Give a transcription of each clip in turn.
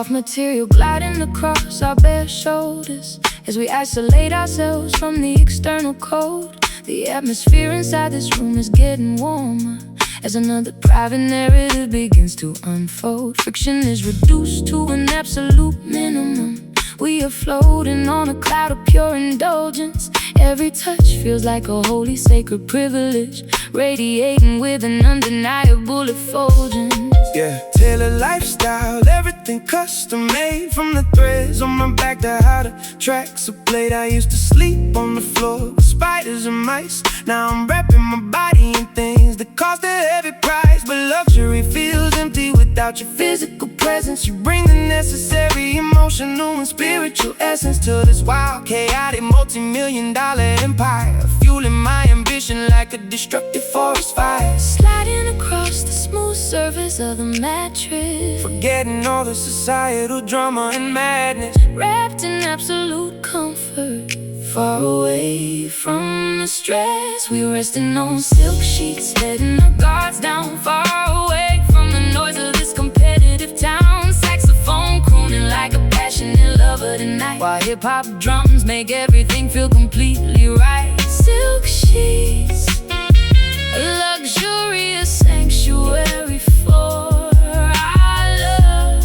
Material gliding across our bare shoulders as we isolate ourselves from the external cold. The atmosphere inside this room is getting warmer as another private narrative begins to unfold. Friction is reduced to an absolute minimum. We are floating on a cloud of pure indulgence. Every touch feels like a holy sacred privilege, radiating with an undeniable effulgence. Yeah, tailored lifestyle, everything custom made. From the threads on my back to how the tracks are played. I used to sleep on the floor with spiders and mice. Now I'm wrapping my body in things that cost a heavy price. But luxury feels empty without your physical presence. You bring the necessary emotional and spiritual essence to this wild, chaotic, multi-million-dollar empire, fueling my ambition like a destructive forest fire. Sliding across the smooth surface of the mattress, forgetting all the societal drama and madness, wrapped in absolute comfort, far away from the stress. We resting on silk sheets, letting our guards down, far away from the noise of this competitive town. Saxophone crooning like a passionate lover tonight, while hip-hop drums make everything feel completely right. Silk sheets, a luxurious sanctuary for our love,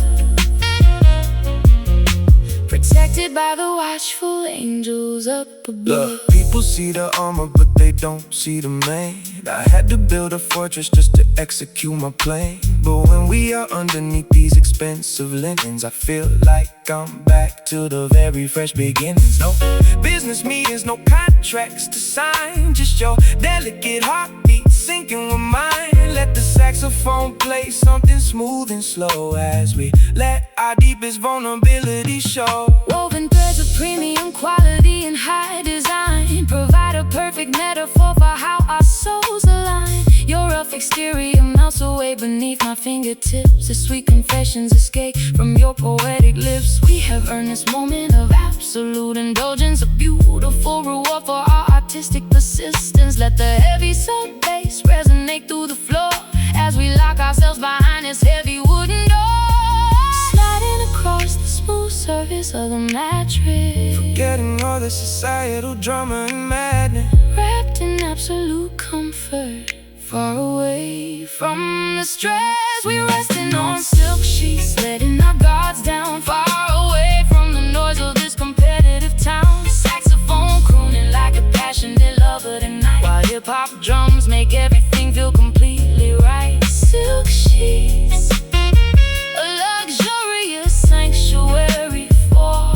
protected by the watchful angels up above. Look, people see the armor but they don't see the man. I had to build a fortress just to execute my plan. But when we are underneath these expensive linens, I feel like I'm back to the very fresh beginnings. No business meetings, no contracts to sign, just your delicate heartbeat syncing with mine. Let the saxophone play something smooth and slow as we let our deepest vulnerability show. Woven threads of premium quality and high design provide a perfect metaphor for how our souls align. Your rough exterior melts away beneath my fingertips. The sweet confessions escape from your poetic lips. We have earned this moment of absolute indulgence, a beautiful reward for our artistic persistence. Let the heavy sub bass resonate through the floor as we lock ourselves behind this heavy wooden door. Sliding across the smooth surface of the mattress, forgetting all the societal drama and madness, wrapped in absolute comfort, far away from the stress. We're resting on silk sheets, letting our guards down, far away from the noise of this competitive town. Saxophone crooning like a passionate lover tonight, while hip-hop drums make everything feel completely right. Silk sheets, a luxurious sanctuary for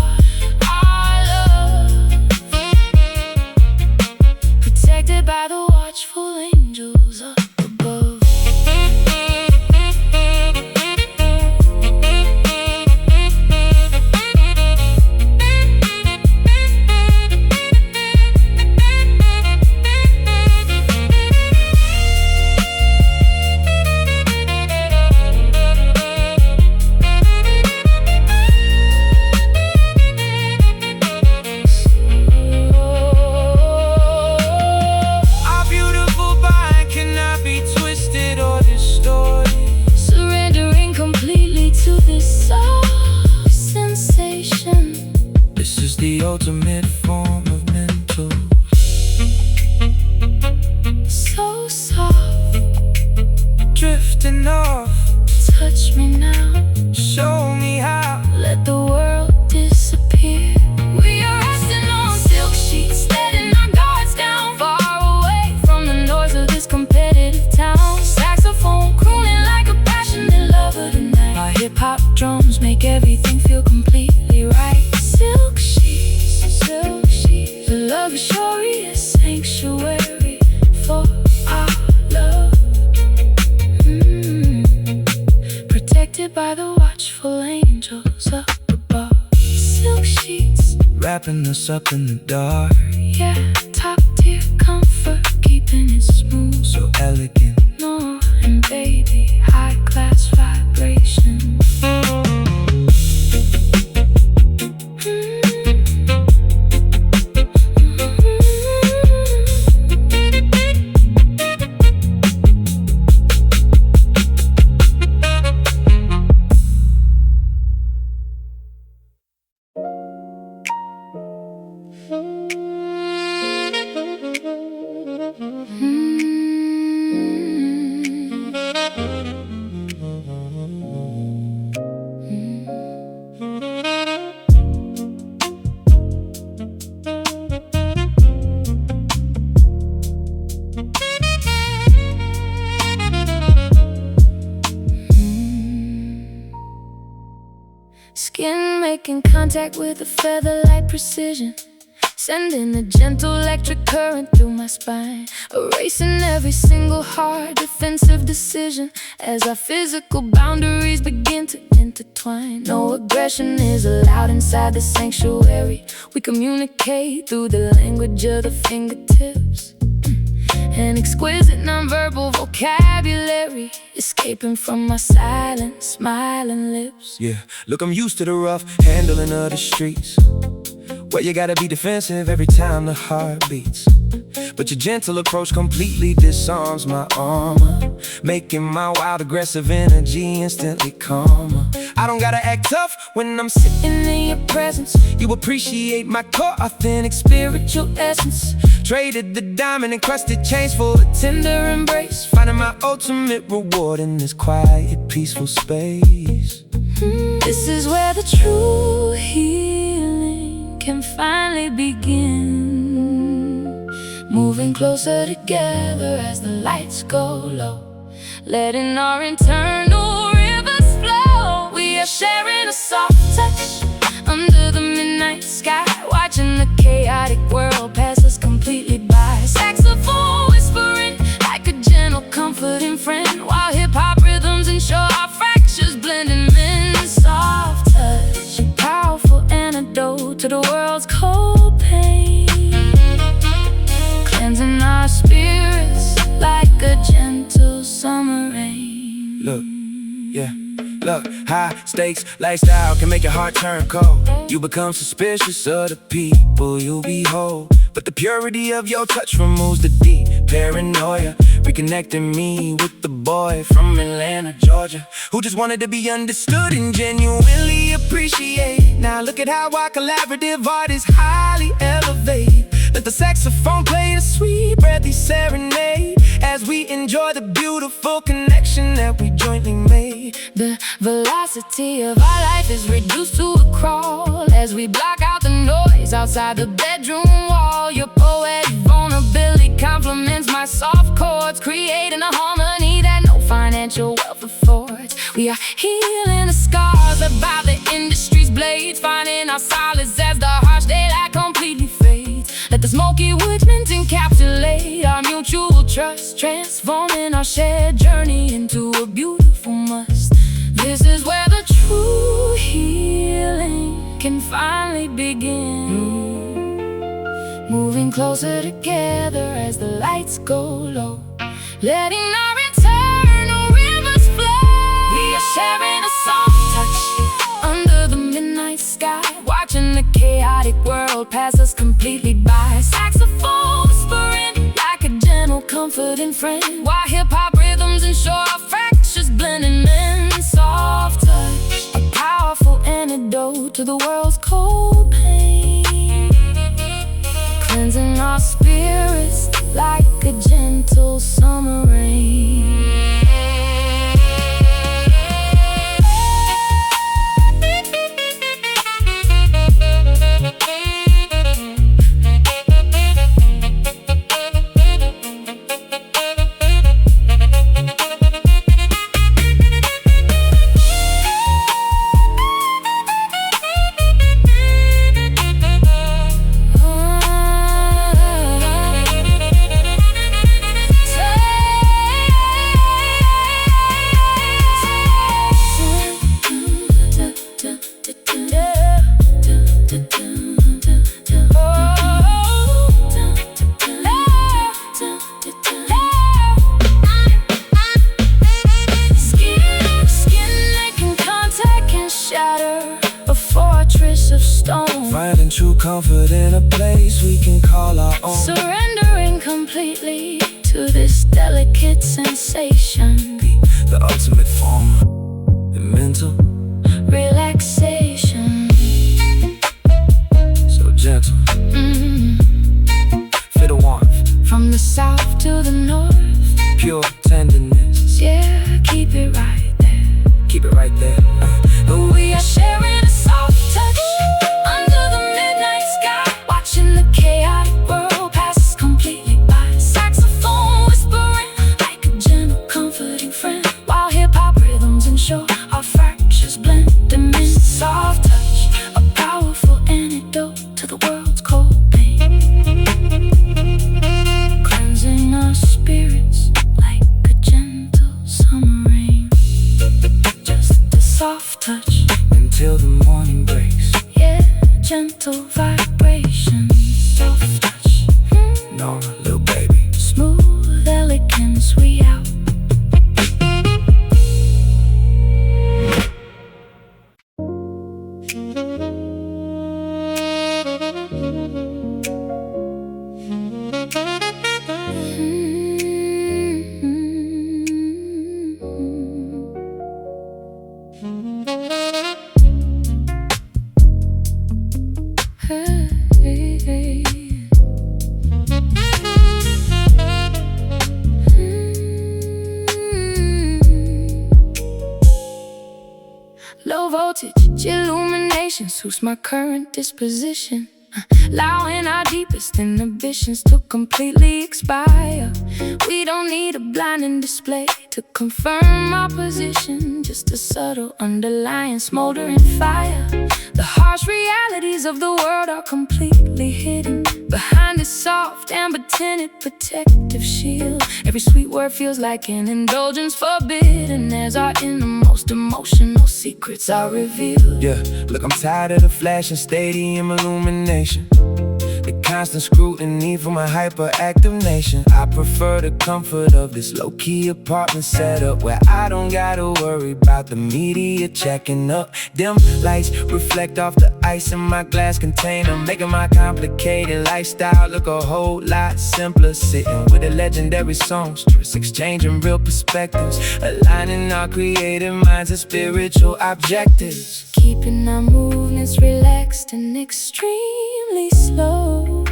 our love, protected by the watchful angels up above. The ultimate form of mental, so soft, drifting off. Touch me now, show me how. Let the world disappear. We are resting on silk sheets, letting our guards down, far away from the noise of this competitive town. Saxophone crooning like a passionate lover tonight, our hip-hop drums make everything feel completely right. Silk sheets, a luxurious by the watchful angels up above. Silk sheets wrapping us up in the dark. Yeah, top tier comfort, keeping it smooth. So elegant. Norah and baby, high class vibration. Skin making contact with a feather-like precision, sending a gentle electric current through my spine, erasing every single hard defensive decision as our physical boundaries begin to intertwine. No aggression is allowed inside the sanctuary. We communicate through the language of the fingertips, an exquisite nonverbal vocabulary escaping from my silent, smiling lips. Yeah, look, I'm used to the rough handling of the streets, where you gotta be defensive every time the heart beats. But your gentle approach completely disarms my armor, making my wild aggressive energy instantly calmer. I don't gotta act tough when I'm sitting in your presence. You appreciate my core, authentic spiritual essence. Traded the diamond encrusted chains for a tender embrace, finding my ultimate reward in this quiet, peaceful space. This is where the true healing can finally begin. Moving closer together as the lights go low, letting our internal rivers flow. We are sharing a soft touch under the midnight sky, watching the chaotic world pass us completely by. Saxophone whispering like a gentle comforting friend, while hip-hop rhythms ensure our fractures blending men. Soft touch, a powerful antidote to the world's cold pain, cleansing our spirits like a gentle summer rain. Look, yeah, look, high stakes lifestyle can make your heart turn cold. You become suspicious of the people you behold, but the purity of your touch removes the deep paranoia, reconnecting me with the boy from Atlanta, Georgia, who just wanted to be understood and genuinely appreciated. Now look at how our collaborative art is highly elevated. Let the saxophone play a sweet, breathy serenade as we enjoy the beautiful connection that we jointly made. The velocity of our life is reduced to a crawl as we block out the noise outside the bedroom wall. Your poetic vulnerability complements my soft chords, creating a harmony that no financial wealth affords. We are healing the scars about the industry's blades, finding our solace as the harsh daylight completely fades. Let the smoky woodlands encapsulate our mutual trust, transforming our shared journey into a beautiful must. This is where the true healing can finally begin. Moving closer together as the lights go low, letting our internal rivers flow. We are sharing a soft touch under the midnight sky, watching the chaotic world pass us completely by. Saxophone whispering like a gentle comforting friend, while hip-hop rhythms ensure our fractures blending men. Soft touch, a powerful antidote to the world's cold pain, cleansing our spirits like a gentle summer rain. comfort in a place we can call our own. Surrendering completely to this delicate sensation, The ultimate form of mental relaxation. So gentle, feel the warmth, From the south to the north, pure tenderness. yeah, keep it right there. Keep it right there. We are sharing a soft touch under the midnight sky, watching the chaotic world pass completely by. Saxophone whispering like a gentle, comforting friend, while hip-hop rhythms ensure our fractures blend. Immense soft touch, a powerful antidote to the world's cold pain, cleansing our spirits like a gentle summer rain. Just a soft touch Until the morning breaks. yeah, gentle vibrations, soft touch, Norah, little baby. smooth elegance, we out. Low voltage illumination suits my current disposition, allowing our deepest inhibitions to completely expire. We don't need a blinding display to confirm our position, just a subtle underlying smoldering fire. The harsh realities of the world are completely hidden behind this soft amber tinted protective shield. Every sweet word feels like an indulgence forbidden as our innermost emotional secrets are revealed. Yeah, look, I'm tired of the flash and stadium illumination, the constant scrutiny from a hyperactive nation. I prefer the comfort of this low-key apartment setup, where I don't gotta worry about the media checking up. Dim lights reflect off the ice in my glass container, making my complicated lifestyle look a whole lot simpler. Sitting with the legendary songstress, exchanging real perspectives, aligning our creative minds and spiritual objectives. Keeping our movements relaxed and extremely slow,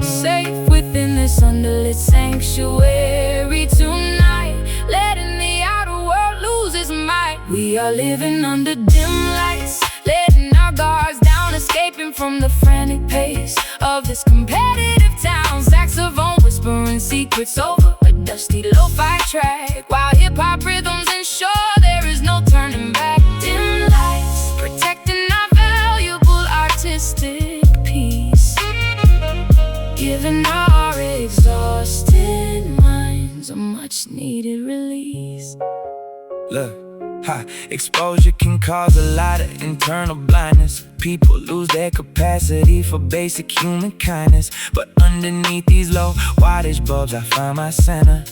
safe within this underlit sanctuary tonight, letting the outer world lose its might. We are living under dim lights, letting our guards down, escaping from the frantic pace of this competitive town. Saxophone whispering secrets over a dusty lo-fi track, while hip-hop rhythms ensure there is no turning back. Dim lights protecting our valuable artistic peace, giving our exhausted minds a much-needed release. Look, exposure can cause a lot of internal blindness. People lose their capacity for basic human kindness. But underneath these low wattage bulbs, I find my center,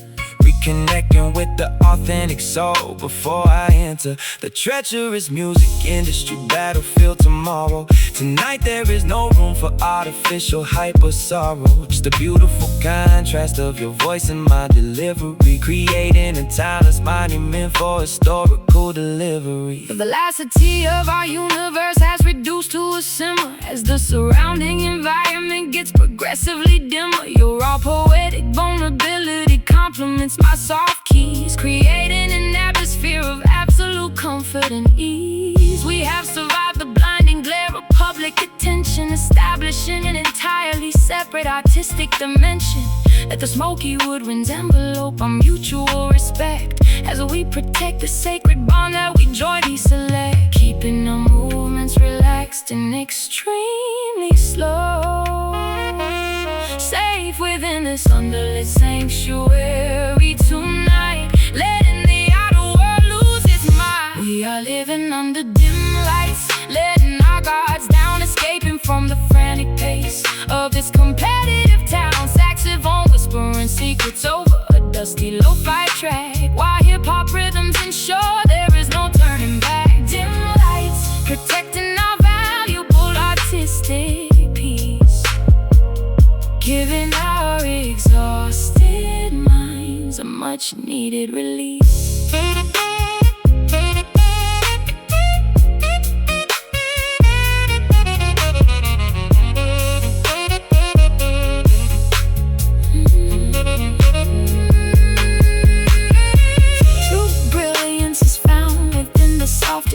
reconnecting with the authentic soul before I enter the treacherous music industry battlefield tomorrow. Tonight there is no room for artificial hype or sorrow, just a beautiful contrast of your voice and my delivery, creating a timeless monument for historical delivery. The velocity of our universe has reduced to a simmer as the surrounding environment gets progressively dimmer. Your raw poetic vulnerability complements my soft keys, creating an atmosphere of absolute comfort and ease. We have survived the blinding glare of public attention, establishing an entirely separate artistic dimension. Let the smoky woodwinds envelope our mutual respect as we protect the sacred bond that we jointly select, keeping our movements relaxed and extremely slow, safe within this underlit sanctuary tonight, letting the outer world lose its mind. We are living under dim lights, letting our guards down, escaping from the frantic pace of this competitive town. Saxophone whispering secrets over a dusty lo-fi track, while hip-hop rhythms ensure there is no turning back. Dim lights protecting our valuable artistic giving our exhausted minds a much needed release.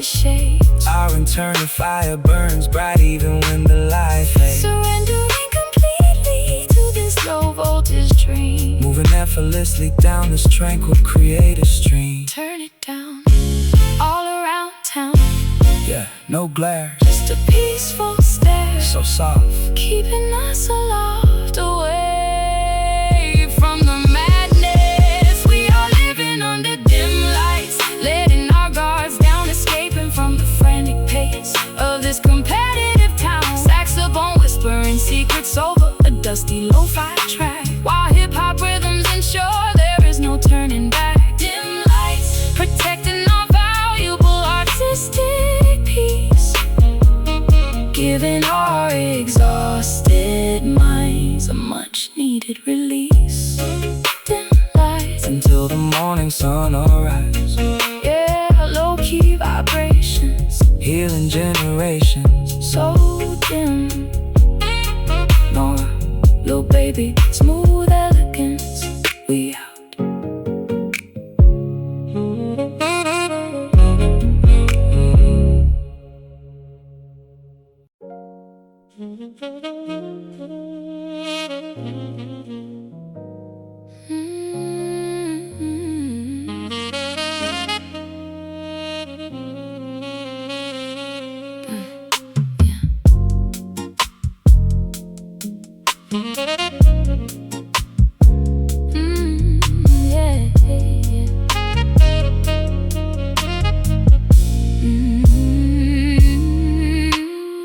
Shades. Our internal fire burns bright even when the light fades. Surrendering completely to this low voltage dream. Moving effortlessly down this tranquil creative stream. Turn it down, all around town. Yeah, no glare, just a peaceful stare. So soft, keeping us aloft, away from the madness. We are living under dim lights, letting our guards down, escaping from the frantic pace of this competitive town. Saxophone whispering secrets over a dusty lo-fi track, while hip-hop rhythms ensure there is no turning back. Dim lights protecting our valuable artistic peace, giving our exhausted minds a much needed release. Dim lights until the morning sun arises. Yeah, low-key vibrations, healing generations. So dim. Norah, little baby, smooth elegance. We out.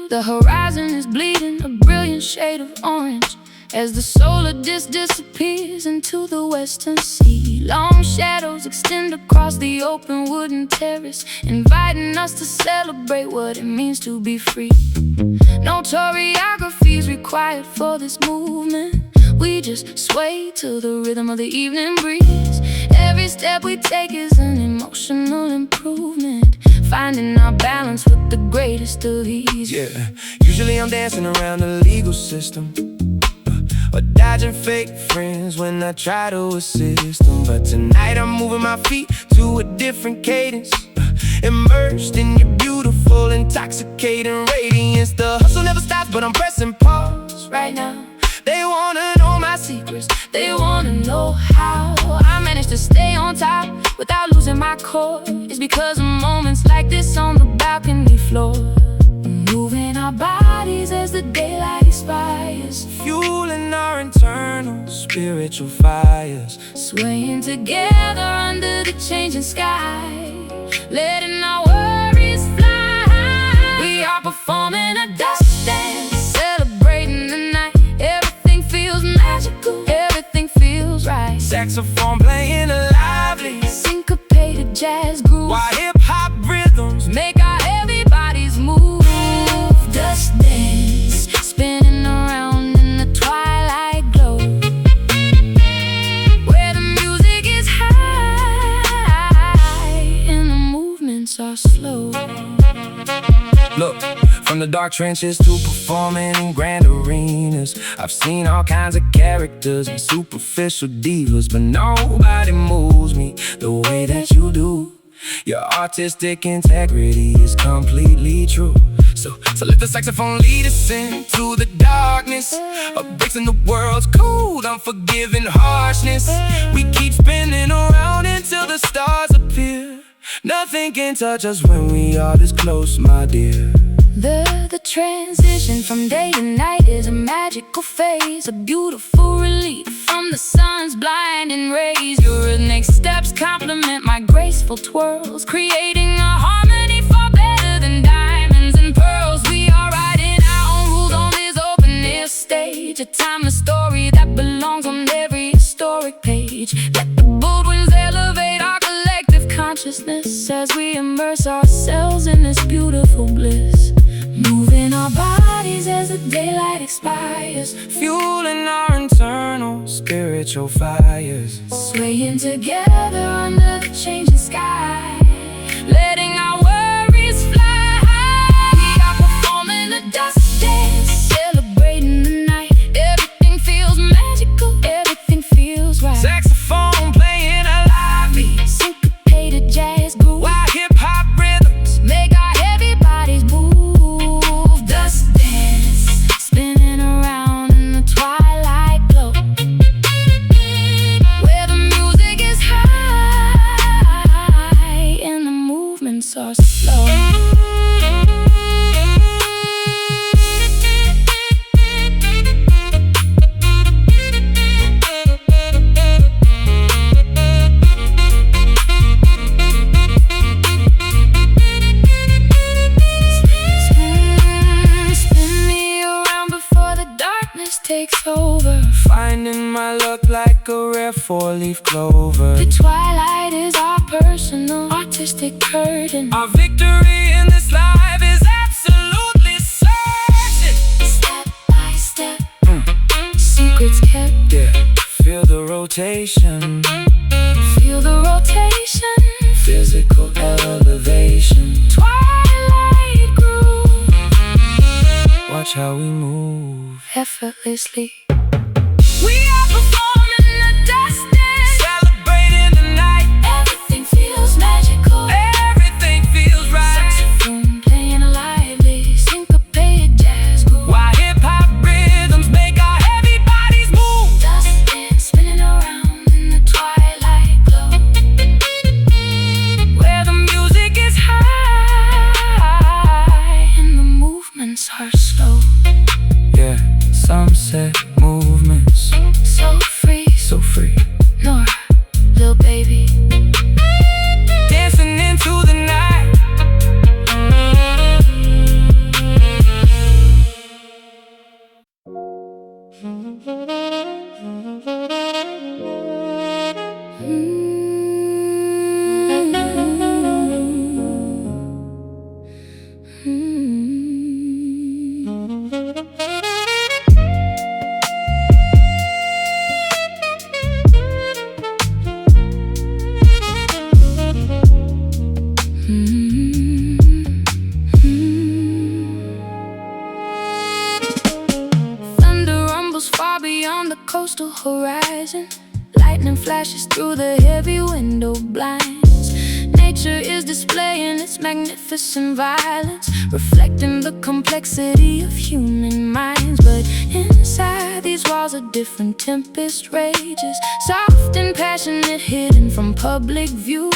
The horizon is bleeding a brilliant shade of orange as the solar disk disappears into the western sea. Long shadows extend across the open wooden terrace, inviting us to celebrate what it means to be free. No choreography is required for this movement. We just sway to the rhythm of the evening breeze. Every step we take is an emotional improvement, finding our balance with the greatest of ease. Yeah, usually I'm dancing around the legal system, or dodging fake friends when I try to assist them. But tonight I'm moving my feet to a different cadence, immersed in your beautiful, intoxicating radiance. The hustle never stops, but I'm pressing pause right now. They wanna know my secrets, they wanna know how I managed to stay on top without losing my core. It's because of moments like this on the balcony floor, moving our bodies as the daylight expires, fueling our internal spiritual fires, swaying together under the changing sky, letting our worries fly high. We are performing a dust dance, celebrating the night. Everything feels magical, everything feels right. Saxophone playing a lively, syncopated jazz groove, while hip-hop rhythms make our heavy bodies move. Dust dance, spinning around in the twilight glow, where the music is high and the movements are slow. Look, from the dark trenches to performing in grand arenas, I've seen all kinds of characters and superficial divas, but nobody moves me the way that you do. Your artistic integrity is completely true. So let the saxophone lead us into the darkness, breaking the world's cold, unforgiving harshness. We keep spinning around until the stars appear. Nothing can touch us when we are this close, my dear. The transition from day to night is a magical phase, a beautiful relief from the sun's blinding rays. Your rhythmic steps complement my graceful twirls, creating a harmony far better than diamonds and pearls. We are writing our own rules on this open-air stage, a timeless story that belongs on every historic page. Let the bold winds elevate our collective consciousness as we immerse ourselves in this beautiful bliss, moving our bodies memories as the daylight expires, fueling our internal spiritual fires, swaying together under the changing sky, letting our worries fly high. We are performing a dust dance, celebrating the night. Everything feels magical, everything feels right. Saxophone playing a lively, Syncopated jazz groove, while hip-hop rhythms make our heavy bodies move. Dust dance, spinning around in the twilight glow, where the music is high and the movements are slow. Spin me around before the darkness takes over. finding my luck like a rare four-leaf clover. The twilight is our personal artistic curtain. Our victory in this life is absolutely certain. Step by step, secrets kept. Yeah, feel the rotation, Feel the rotation, physical elevation. twilight groove, Watch how we move, effortlessly. we are performing the dust dance, celebrating the night. Everything feels magical. Everything feels right, Saxophone playing a lively, syncopated jazz groove. while hip-hop rhythms make our heavy bodies move. Dust dance, spinning around in the twilight glow, where the music is high and the movements are slow. Yeah, sunset movements, So free, so free. Norah, little baby. Dancing into the night. Thunder rumbles far beyond the coastal horizon. Lightning flashes through the heavy window blinds. Nature is displaying its magnificent violence, reflecting the complexity of human minds. But inside these walls a different tempest rages, soft and passionate, hidden from public view,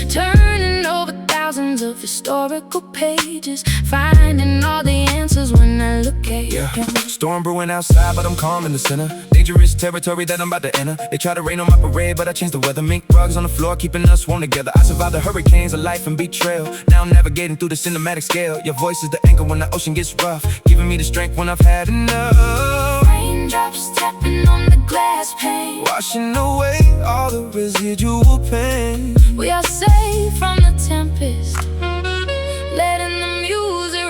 turning over thousands of historical pages, finding all the answers when I look at you. Yeah, storm brewing outside, but I'm calm in the center. Dangerous territory that I'm about to enter. They try to rain on my parade, but I changed the weather. Mink rugs on the floor, keeping us warm together. I survived the hurricanes of life and betrayal. Now I'm navigating through the cinematic scale. Your voice is the anchor when the ocean gets rough, giving me the strength when I've had enough. Raindrops tapping on the glass pane, Washing away all the residual pain. we are safe from the tempest, letting the music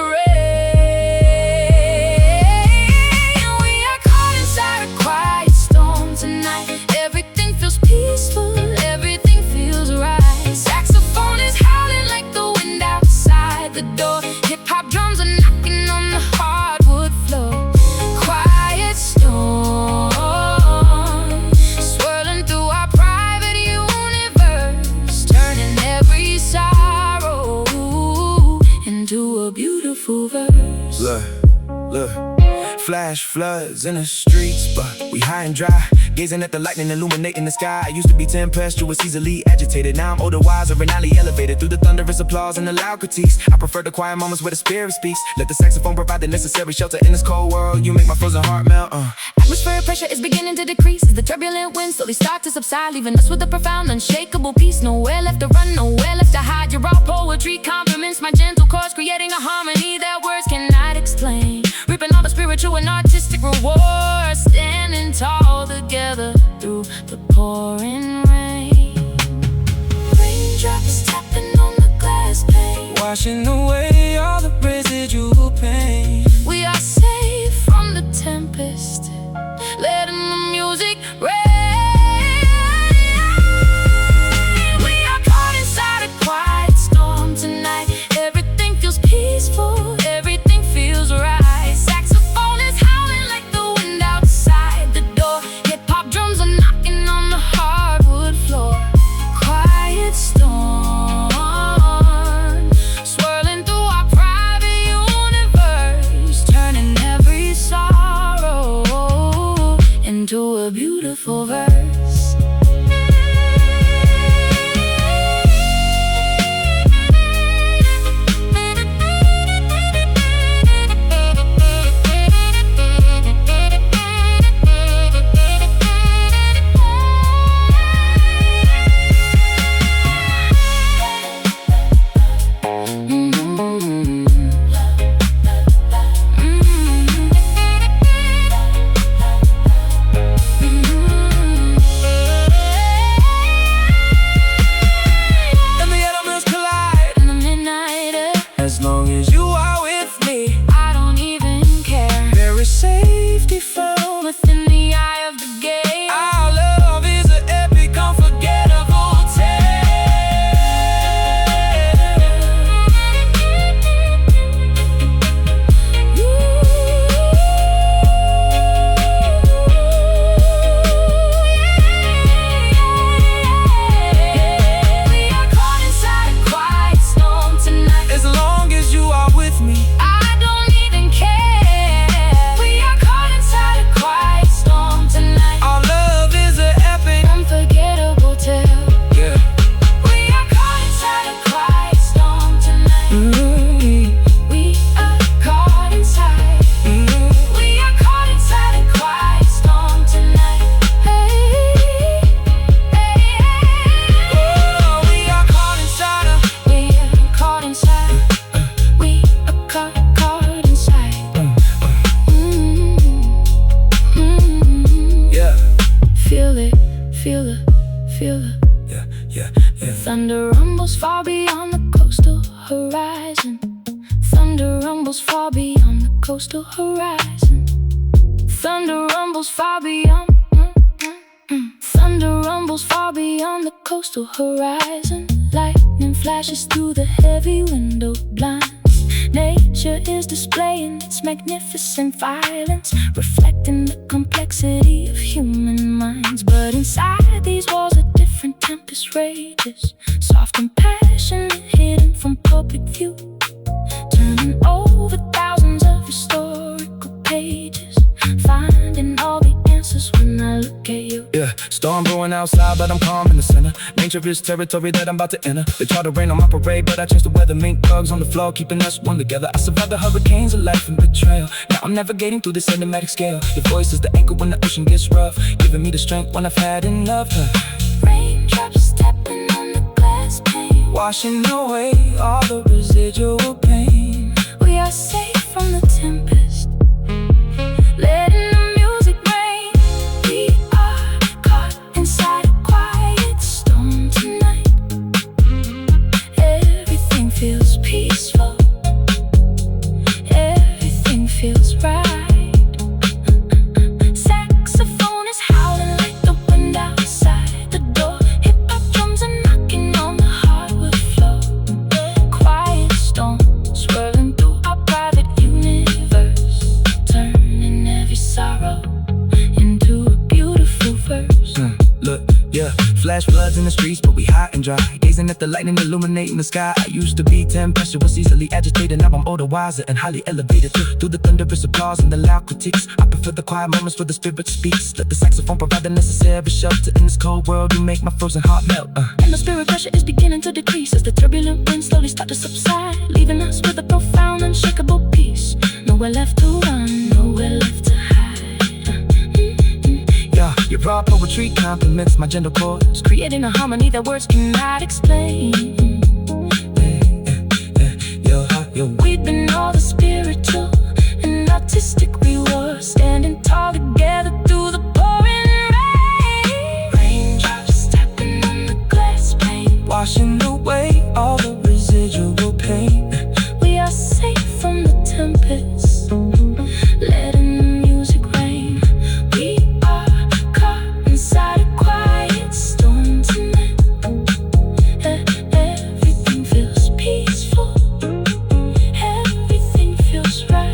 rain. We are caught inside a quiet storm tonight. Everything feels peaceful, everything feels right. Saxophone is howling like the wind outside the door. Hip-hop drums are knocking on the hardwood floor. Quiet storm, swirling through our private universe, turning every sorrow into a beautiful verse. Look, flash floods in the streets, but we high and dry, gazing at the lightning illuminating the sky. I used to be tempestuous, easily agitated. Now I'm older, wiser, and highly elevated through the thunderous applause and the loud critiques. I prefer the quiet moments where the spirit speaks. Let the saxophone provide the necessary shelter in this cold world. You make my frozen heart melt. Atmospheric pressure is beginning to decrease as the turbulent winds slowly start to subside, leaving us with a profound, unshakable peace. Nowhere left to run, nowhere left to hide. Your raw poetry complements my gentle chords, creating a harmony that words cannot explain. Reaping all the spiritual and artistic rewards, standing tall together through the pouring rain. Raindrops tapping on the glass pane, Washing away all the residual pain. we are safe into a beautiful verse. As long as you are with me, I don't even care. There is safety found within the eye of the gate. Our love is an epic, unforgettable tale. We are caught inside a quiet storm tonight. As long as you are with me, I don't even care. We are caught inside a quiet storm tonight. our love is an epic, Unforgettable tale. yeah. We are caught inside a quiet storm tonight. We are caught inside. We are caught inside a quiet storm tonight. Hey, hey, Oh, we are caught inside a we are caught inside. We are caught inside. yeah, Feel it, feel it, feel it. yeah, yeah, yeah. Thunder rumbles far beyond the coastal horizon. Thunder rumbles far beyond the coastal horizon. Thunder rumbles far beyond. Thunder rumbles far beyond the coastal horizon. Lightning flashes through the heavy window blinds. Nature is displaying its magnificent violence, reflecting the complexity of human minds. But inside these walls a different tempest rages, soft and passionate, hidden from public view, turning over thousands of historical pages, finding all the answers when I look at you. Yeah, storm brewing outside, but I'm calm in the center. Nature is territory that I'm about to enter. They try to rain on my parade, but I changed the weather. Mink bugs on the floor, keeping us one together. I survived the hurricanes of life and betrayal. Now I'm navigating through this cinematic scale. Your voice is the anchor when the ocean gets rough, giving me the strength when I've had enough. Raindrops stepping on the glass pane, Washing away all the residual pain. we are safe from the tempest, letting the music rain. We are caught inside a quiet storm tonight. Everything feels peaceful, everything feels right. Saxophone is howling like the wind outside the door. Hip-hop drums are knocking on the hardwood floor. Quiet storm swirling through our private universe, turning every sorrow into a beautiful verse. Look, yeah, flash floods in the streets, but we hot and dry. Gazing at the lightning illuminating the sky. I used to be tempestuous, easily agitated. Now I'm older, wiser, and highly elevated. Through the thunderous applause and the loud critiques, I prefer the quiet moments where the spirit speaks. Let the saxophone provide the necessary shelter in this cold world. You make my frozen heart melt. And the spirit pressure is beginning to decrease as the turbulent winds slowly start to subside, leaving us with a profound, unshakable peace. Nowhere left to run, nowhere left to hide. Yeah, your raw poetry complements my gentle chords, Creating a harmony that words cannot explain. your heart, your We've been all the spiritual and artistic. We were standing tall together through the pouring rain. Raindrops tapping on the glass pane, washing away all the residual pain. we are safe from the tempest, letting the music rain. We are caught inside a quiet storm tonight. Everything feels peaceful, everything feels right.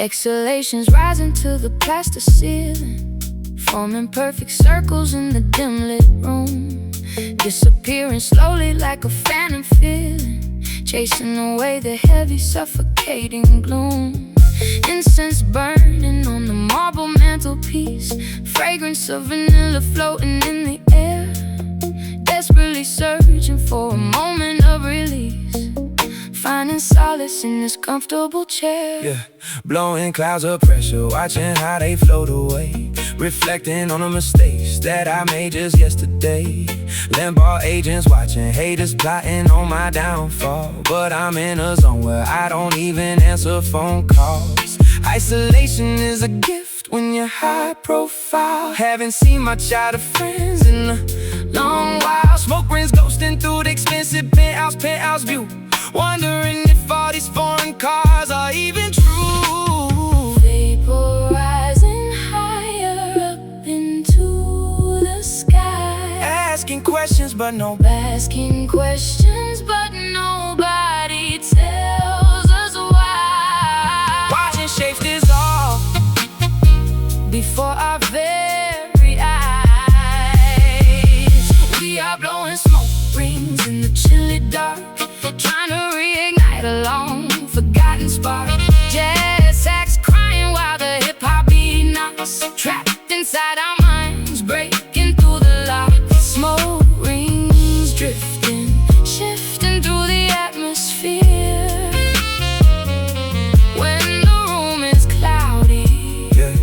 Exhalations rising to the plaster ceiling, forming perfect circles in the dim lit room, disappearing slowly like a phantom feeling, chasing away the heavy suffocating gloom. Incense burning on the marble mantelpiece, fragrance of vanilla floating in the air, desperately searching for a moment of release, finding solace in this comfortable chair. Yeah, blowing clouds of pressure, watching how they float away, reflecting on the mistakes that I made just yesterday. Limbo agents watching, haters plotting on my downfall, but I'm in a zone where I don't even answer phone calls. Isolation is a gift when you're high profile. Haven't seen my childhood friends in a long while. Smoke rings ghosting through the expensive penthouse view, wondering if all these foreign cars are even true. Vaporizing higher up into the sky, Asking questions but asking questions but nobody tells us why. watching shapes dissolve Before our very eyes, we are blowing smoke rings in the chilly dark, trying to reignite a long forgotten spark. Jazz sax crying while the hip-hop beat knocks, trapped inside our minds, breaking through the lock. Smoke rings drifting, shifting through the atmosphere. When the room is cloudy, yeah.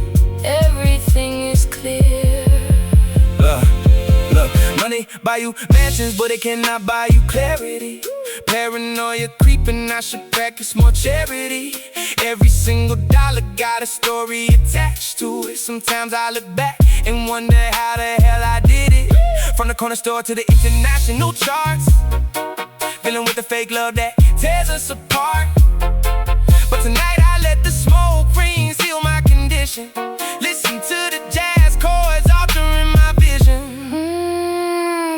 everything is clear. Look, money buy you mansions, but it cannot buy you clarity. Paranoia creeping, I should practice more charity. Every single dollar got a story attached to it. Sometimes I look back and wonder how the hell I did it. From the corner store to the international charts, dealing with the fake love that tears us apart. But tonight I let the smoke rings heal my condition. Listen to the jazz chords altering my vision.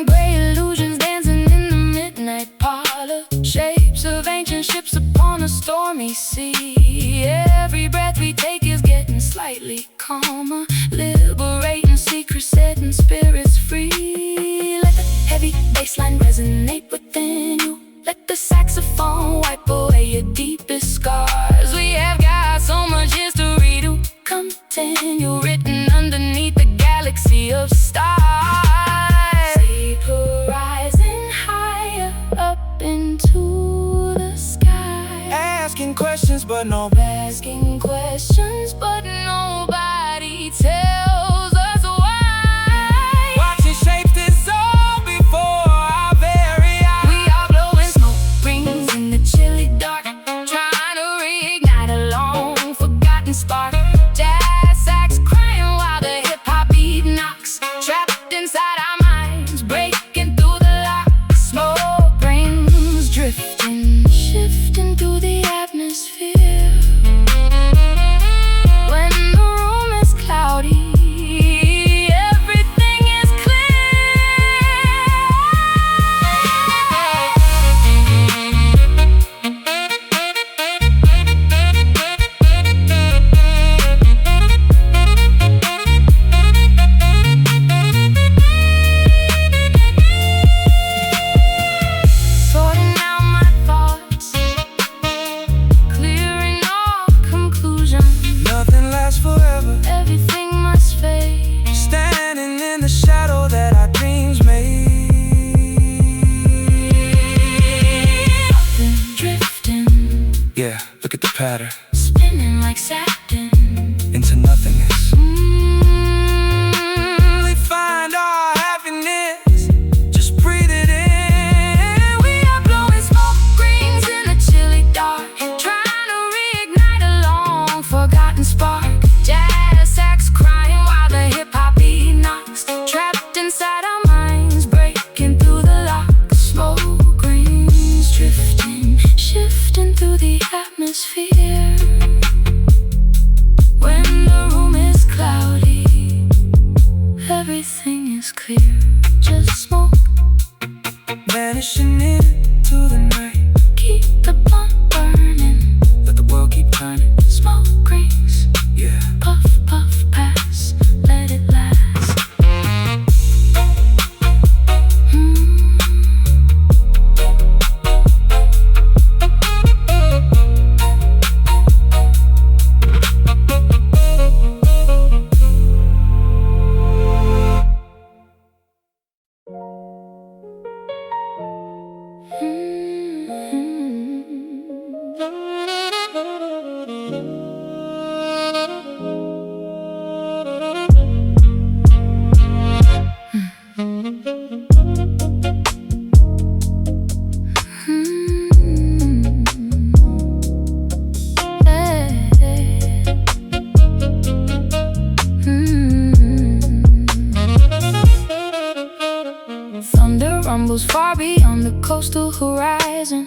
Gray illusions dancing in the midnight parlor, shapes of ancient ships upon a stormy sea. Every breath we take is getting slightly calmer, liberating secrets, setting spirits free. Let the heavy bassline resonate within you, let the saxophone wipe away your deepest scars. We have got so much history to continue, written underneath the galaxy of stars. Vaporizing higher up into the sky, Asking questions but asking questions but nobody tells us why. watching shapes dissolve before our very eyes. We are blowing smoke rings in the chilly dark, trying to reignite a long forgotten spark. Jazz sax crying while the hip-hop beat knocks, trapped inside our minds, breaking through the lock. Smoke rings drifting, shifting through the atmosphere. When the room is cloudy, everything is sorting out my thoughts, clearing all conclusions. Nothing lasts forever, Everything must fade, standing in the shadow that our dreams made. then drifting, Yeah, look at the pattern spinning like satin. into nothingness. We find our happiness, just breathe it in. We are blowing smoke rings in the chilly dark, trying to reignite a long forgotten spark. Jazz sax crying while the hip-hop beat knocks, trapped inside our minds, breaking through the lock. Smoke rings drifting, shifting through the atmosphere. When the room is cloudy, everything is clear. Just smoke, Vanishing into the night, keep the blunt burning, let the world keep turning. smoke rings. coastal horizon.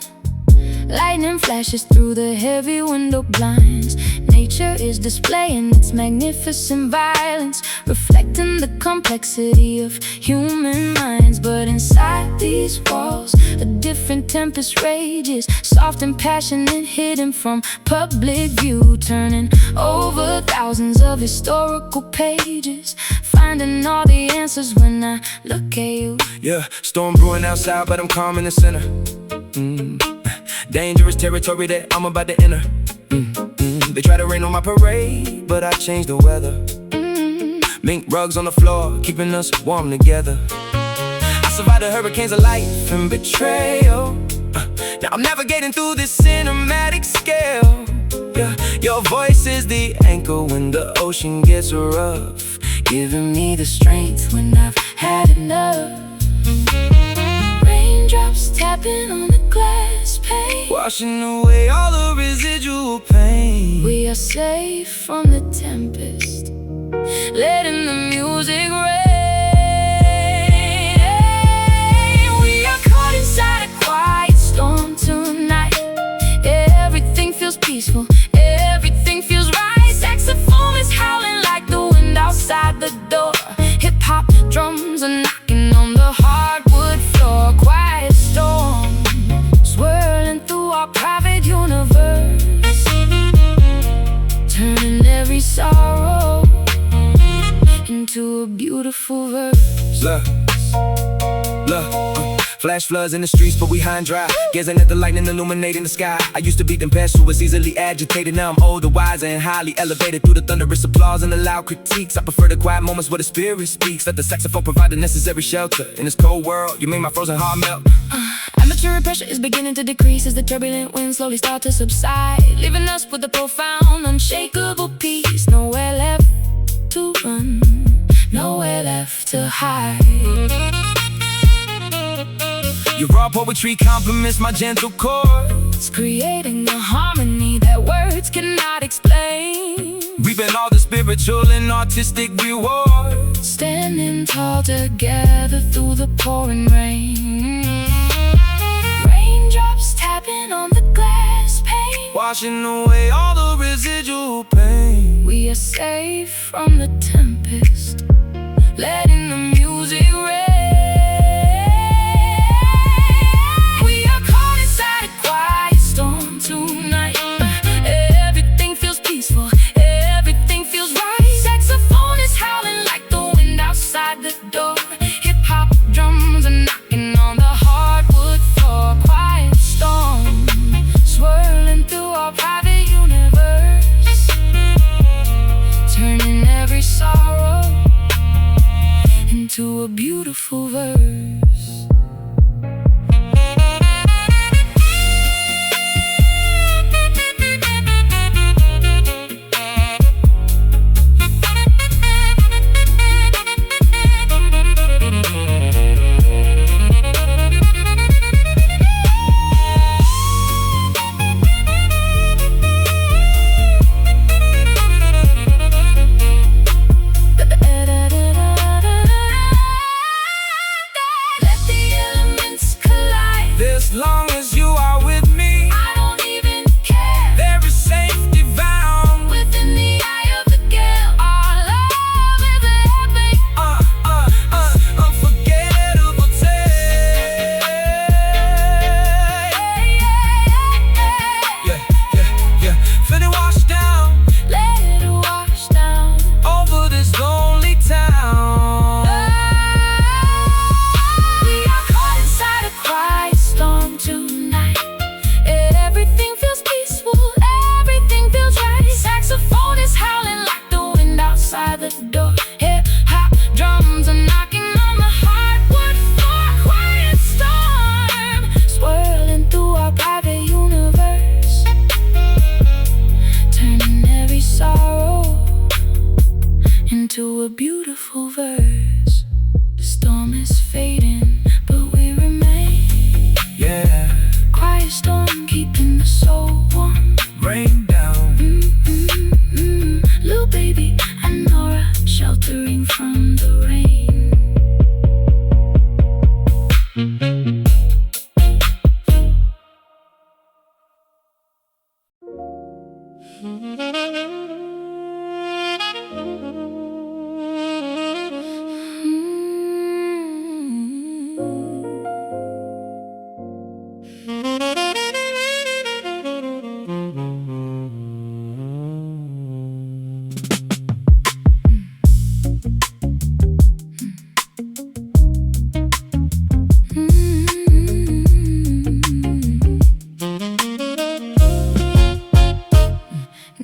Lightning flashes through the heavy window blinds. Nature is displaying its magnificent violence, reflecting the complexity of human minds. But inside these walls, a different tempest rages, soft and passionate, hidden from public view, turning over thousands of historical pages, finding all the answers when I look at you. Yeah, storm brewing outside, but I'm calm in the center. Dangerous territory that I'm about to enter. They try to rain on my parade, but I changed the weather. Mink rugs on the floor, keeping us warm together. I survived the hurricanes of life and betrayal. Now I'm navigating through this cinematic scale. Yeah, your voice is the anchor when the ocean gets rough, giving me the strength when I've had enough. Raindrops tapping on the glass pane, washing away all the residual pain. We are safe from the tempest, letting the music rain. We are caught inside a quiet storm tonight. Everything feels peaceful, everything feels right. Saxophone is howling like the wind outside the door. Hip-hop drums are knocking on the hardwood floor. Quiet storm swirling through our private universe, turning every sorrow into a beautiful verse. Look, flash floods in the streets, but we high and dry, gazing at the lightning illuminating the sky. I used to be tempestuous, easily agitated. Now I'm older, wiser, and highly elevated. Through the thunderous applause and the loud critiques, I prefer the quiet moments where the spirit speaks. Let the saxophone provide the necessary shelter. In this cold world, you make my frozen heart melt. Atmospheric pressure is beginning to decrease as the turbulent winds slowly start to subside, leaving us with a profound, unshakable peace. Nowhere left to run, nowhere left to hide. Your raw poetry complements my gentle chords, creating a harmony that words cannot explain, reaping all the spiritual and artistic rewards, standing tall together through the pouring rain. Raindrops tapping on the glass pane, washing away all the residual pain. We are safe from the tempest, letting the music rain.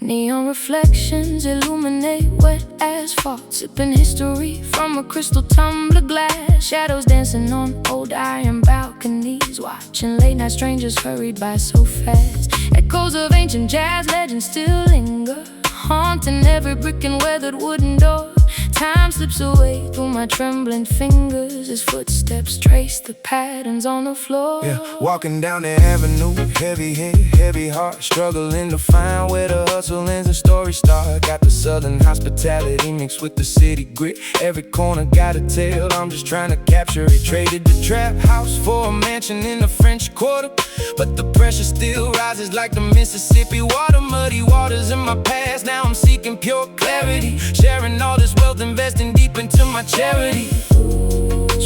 Neon reflections illuminate wet asphalt, sipping history from a crystal tumbler glass. Shadows dancing on old iron balconies, watching late night strangers hurry by so fast. Echoes of ancient jazz legends still linger, haunting every brick and weathered wooden door. Time slips away through my trembling fingers as footsteps trace the patterns on the floor. Yeah, walking down the avenue, heavy head, heavy heart, struggling to find where the hustle ends and story start. Got the southern hospitality mixed with the city grit. Every corner got a tale, I'm just trying to capture it. Traded the trap house for a mansion in the French Quarter, but the pressure still rises like the Mississippi water. Muddy waters in my past, now I'm seeking pure clarity. Sharing all this wealth, investing deep into my charity.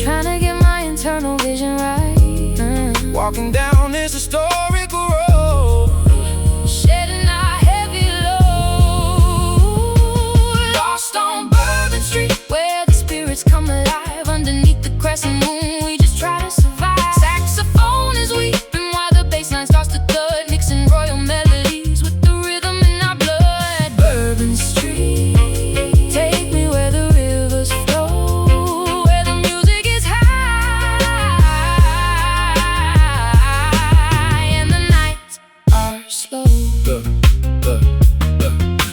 Trying to get my internal vision right. Walking down this historical road, shedding our heavy load. Lost on Bourbon Street, where the spirits come alive. Underneath the crescent moon, we just try to survive. Saxophone is weeping while the bass line starts to thud, mixing royal melodies with the rhythm in our blood. Bourbon Street, take me where the rivers flow, where the music is high and the nights are slow.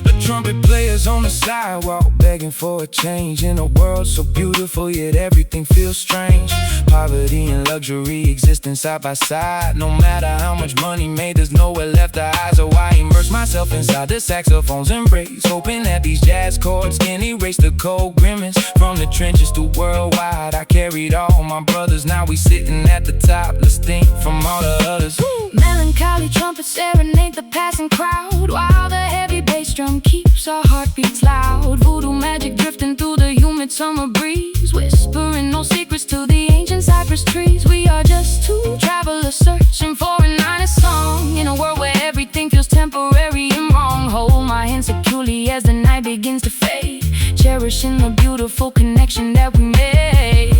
The trumpet players on the sidewalk begging for a change. In a world so beautiful yet everything feels strange. Poverty and luxury existing side by side. No matter how much money made, there's nowhere left to hide. So I immerse myself inside the saxophone's embrace, hoping that these jazz chords can erase the cold grimace. From the trenches to worldwide, I carried all my brothers. Now we sitting at the top, distinct from all the others. Melancholy trumpets serenade the passing crowd, while the heavy bass drum keeps our heartbeats loud. Voodoo magic drifting through the humid summer breeze, whispering no secrets to the ancient cypress trees. We are just two travelers searching for an honest song, in a world where everything feels temporary and wrong. Hold my hand securely as the night begins to fade, cherishing the beautiful connection that we made.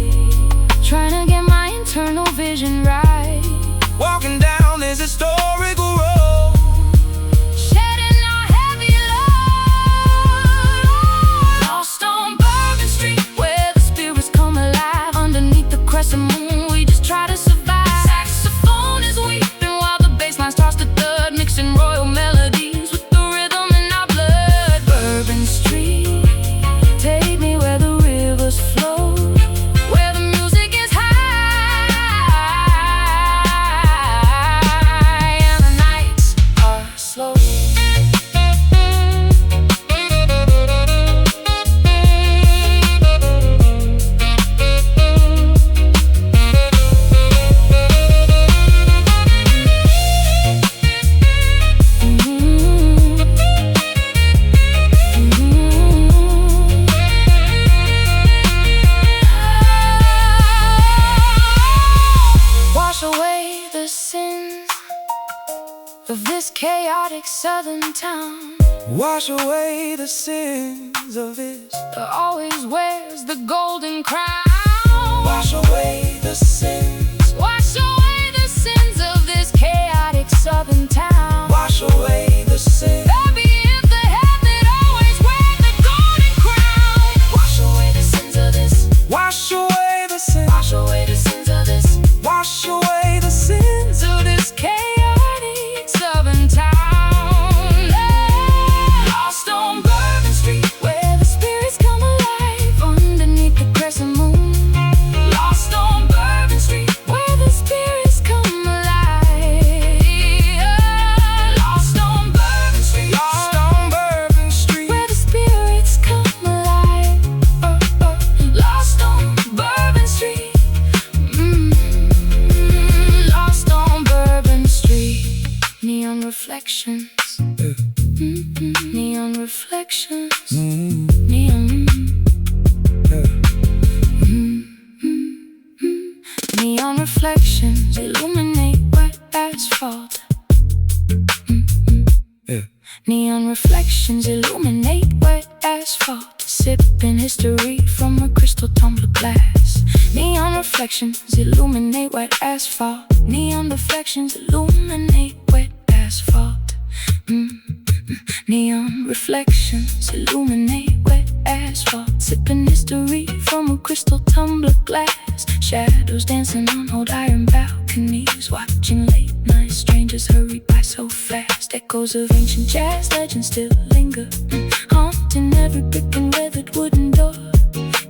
Trying to get my internal vision right. Walking down this historical road, shedding our heavy load. Lost on Bourbon Street, where the spirits come alive. Underneath the crescent moon, we just try to survive. Saxophone is weeping while the bass line starts to thud, mixing royal melodies with the rhythm in our blood. Bourbon Street, take me where the rivers flow, where the music is high and the nights are slow. Wash away the sins of this chaotic southern town wash away the sins of this. that always wears the golden crown. Wash away the sins. Wash away the sins of this chaotic southern town. Wash away the sins. Happy is the head that always wears the golden crown. Wash away the sins of this. Wash away the sins. Wash away the sins of this. Wash away the sins. To this chaotic southern town. Lost on Bourbon Street, where the spirits come alive. Underneath the crescent moon. Lost on Bourbon Street, where the spirits come alive. reflections, neon, neon reflections illuminate wet asphalt. Neon reflections illuminate wet asphalt, sipping history from a crystal tumbler glass. Neon reflections illuminate wet asphalt. Neon reflections illuminate wet asphalt. Neon reflections illuminate wet asphalt, sipping history from a crystal tumbler glass. Shadows dancing on old iron balconies, watching late night strangers hurry by so fast. Echoes of ancient jazz legends still linger, haunting every brick and weathered wooden door.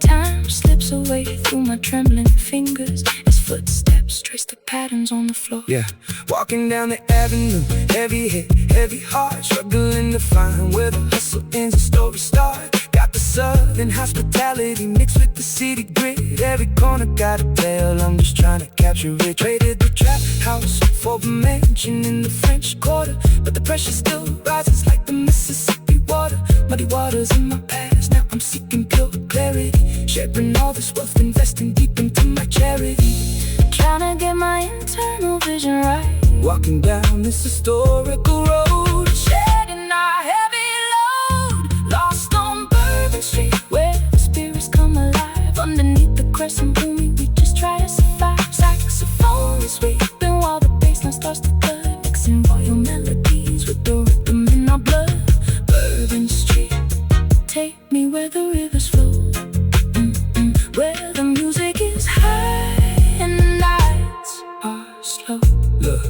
Time slips away through my trembling fingers as footsteps trace the patterns on the floor. Yeah, walking down the avenue, heavy head, heavy heart, struggling to find where the hustle ends and story start. Got the southern hospitality mixed with the city grit. Every corner got a tale, I'm just trying to capture it. Traded the trap house for a mansion in the French Quarter, but the pressure still rises like the Mississippi water. Muddy waters in my past, now I'm seeking pure clarity. Sharing all this wealth, investing deep into my charity. Trying to get my internal vision right, walking down this historical road, shedding our heavy load. Lost on Bourbon Street, where the spirits come alive. Underneath the crescent moon, we just try to survive. Saxophone is weeping while the bassline starts to thud, mixing royal melodies with the rhythm in our blood. Bourbon Street, take me where the rivers flow, where the music is high and the nights are slow. Look,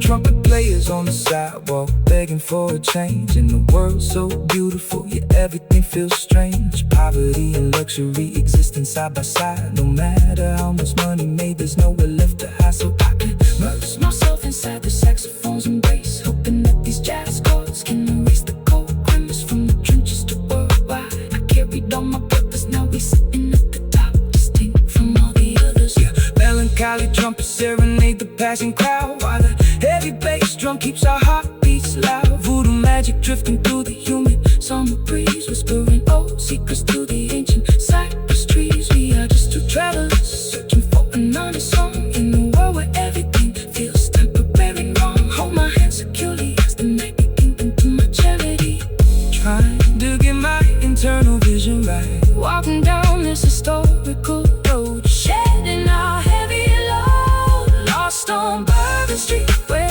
trumpet players on the sidewalk, begging for a change. In the world so beautiful, yeah, everything feels strange. Poverty and luxury existing side by side. No matter how much money made, there's nowhere left to hide. So I can immerse myself inside the saxophone's embrace, hoping that these jazz chords can erase the cold grimace from the trenches to worldwide. I carried all my purpose, now we sitting at the top, distinct from all the others. Yeah, melancholy trumpets serenade the passing crowd, while the heavy bass drum keeps our heartbeats loud. Voodoo magic drifting through the humid summer breeze, whispering old secrets to the ancient cypress trees. We are just two travelers searching for an honest song in a world where everything feels temporary wrong. Hold my hand securely as the night begins into my charity. Trying to get my internal vision right, walking down this historical road, shedding our heavy load. Lost on Bourbon Street, where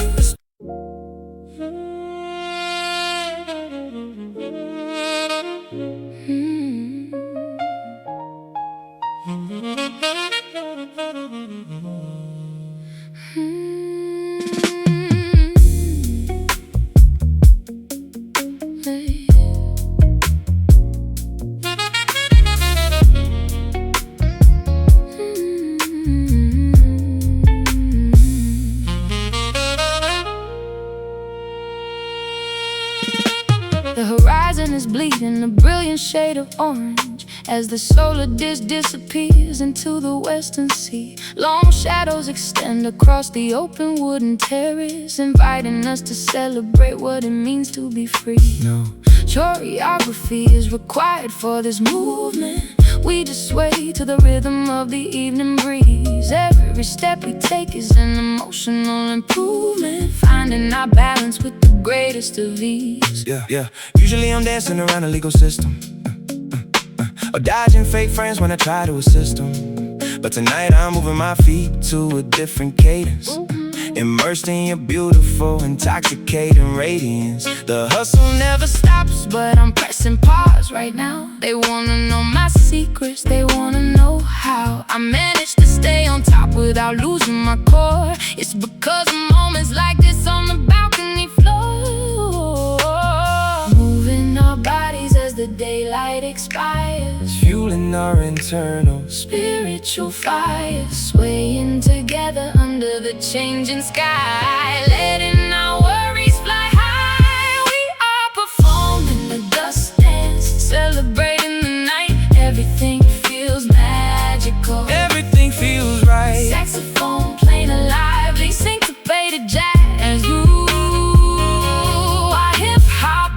the horizon is bleeding a brilliant shade of orange as the solar disk disappears into the western sea. Long shadows extend across the open wooden terrace, inviting us to celebrate what it means to be free. no Choreography is required for this movement. We just sway to the rhythm of the evening breeze. Every step we take is an emotional improvement, finding our balance with the greatest of ease. Yeah. Usually I'm dancing around a legal system, or dodging fake friends when I try to assist them. But tonight I'm moving my feet to a different cadence, immersed in your beautiful, intoxicating radiance. The hustle never stops, but I'm pressing pause right now. They wanna know my secrets, they wanna know how I managed to stay on top without losing my core. It's because of moments like this on the balcony floor, moving our bodies as the daylight expires, fueling our internal spiritual fire, swaying together under the changing sky, letting our worries fly high. We are performing the dust dance, celebrating the night. Everything feels magical, everything feels right. saxophone playing a lively syncopated jazz. Ooh, our hip-hop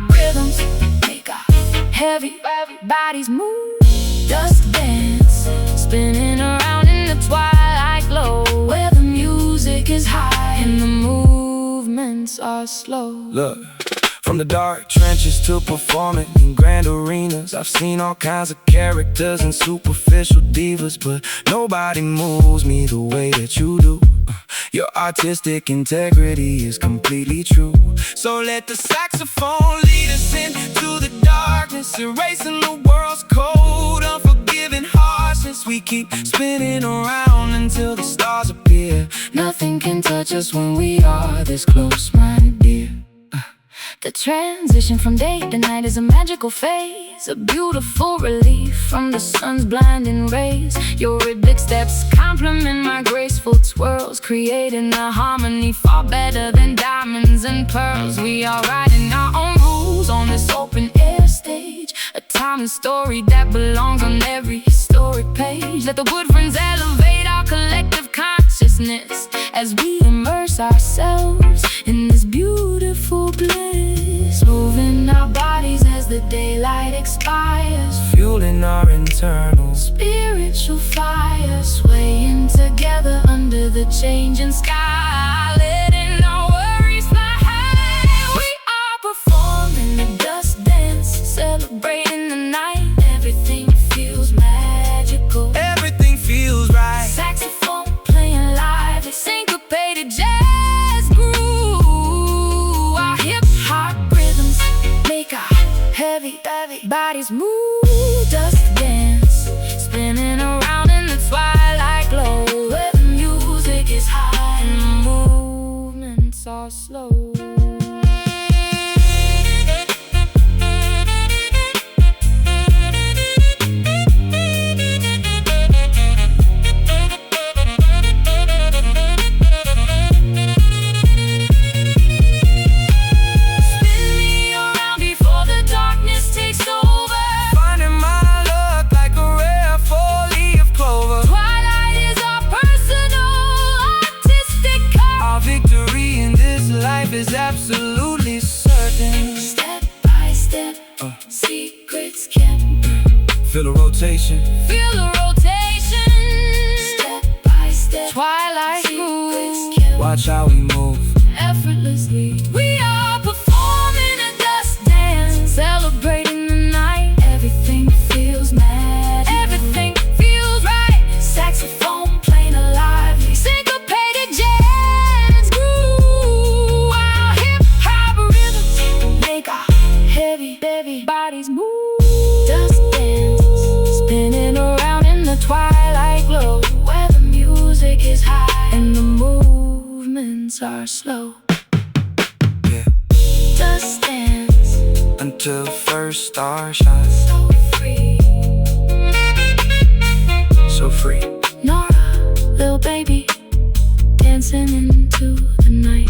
Everybody's move, dust dance, spinning around in the twilight glow, where the music is high and the movements are slow. Look, from the dark trenches to performing in grand arenas, I've seen all kinds of characters and superficial divas, but nobody moves me the way that you do. Your artistic integrity is completely true. So let the saxophone lead us into the darkness, erasing the world's cold, unforgiving harshness. We keep spinning around until the stars appear. Nothing can touch us when we are this close, my dear. The transition from day to night is a magical phase, a beautiful relief from the sun's blinding rays. Your rhythmic steps complement my graceful twirls, creating a harmony far better than diamonds and pearls. We are writing our own rules on this open air stage, a timeless story that belongs on every historic page. Let the woodwinds elevate our collective consciousness as we immerse ourselves in this beautiful bliss, moving our bodies as the daylight expires, Fueling our internal spiritual fire, swaying together under the changing sky, letting our worries fly high. We are performing the dust dance, celebrating the night. Everything feels magical, everything feels right. saxophone playing live, a syncopated jazz groove. Our hip-hop rhythms make our heavy bodies move, dust dance, spinning around in the twilight glow, where the music is high and the movements are slow. Is absolutely certain. Step by step, secrets kept. Feel the rotation. Feel the rotation. Step by step, twilight groove. Watch how we move effortlessly. We are performing a dust dance, celebrating the night. Everything feels mad. Everything feels right. Saxophone playing a lively, syncopated jazz groove. Our hip-hop rhythms make our heavy bodies move, dust dance, spinning around in the twilight glow, where the music is high and the movements are slow. Yeah. Dust dance until the first star shines. so free. So free. Norah, little baby, dancing into the night.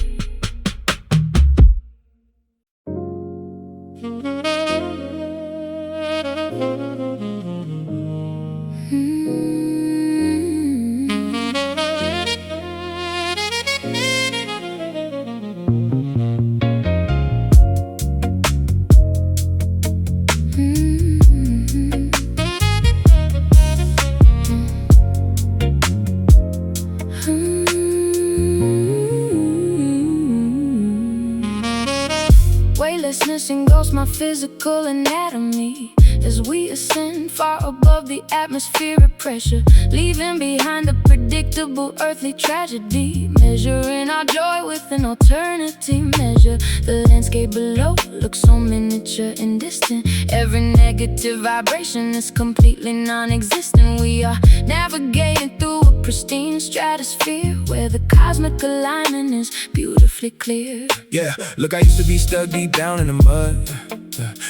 Weightlessness engulfs my physical anatomy as we ascend far above the atmospheric pressure, leaving behind the predictable earthly tragedy, measuring our joy with an alternative measure. The landscape below looks so miniature and distant. Every negative vibration is completely non-existent. We are navigating through a pristine stratosphere where the cosmic alignment is beautifully clear. Yeah, look, I used to be stuck deep down in the mud,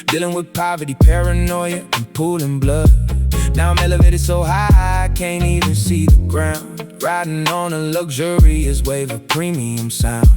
dealing with poverty, paranoia, and pooling blood. Now I'm elevated so high I can't even see the ground, riding on a luxurious wave of premium sound.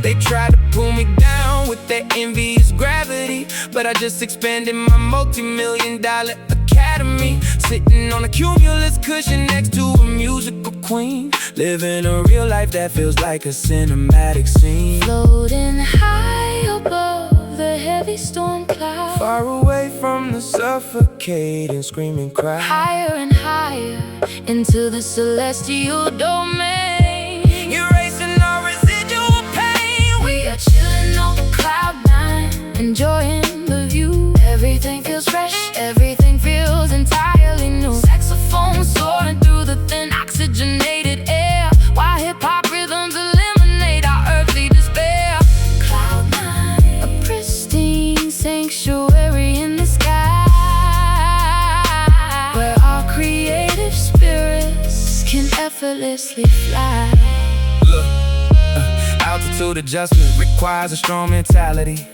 They try to pull me down with their envious gravity, but I just expanded my multi-million-dollar academy, sitting on a cumulus cushion next to a musical queen, living a real life that feels like a cinematic scene. Floating high above the heavy storm cloud, Far away from the sun suffocating, screaming, cry. Higher and higher into the celestial domain, Erasing our residual pain. we are chilling on cloud nine, enjoying the view. Everything feels fresh, everything feels entirely new. Saxophone soaring through the thin oxygenated air, while hip-hop rhythms eliminate our earthly despair. Cloud nine, a pristine sanctuary in the sky, where our creative spirits can effortlessly fly. Look, altitude adjustment requires a strong mentality,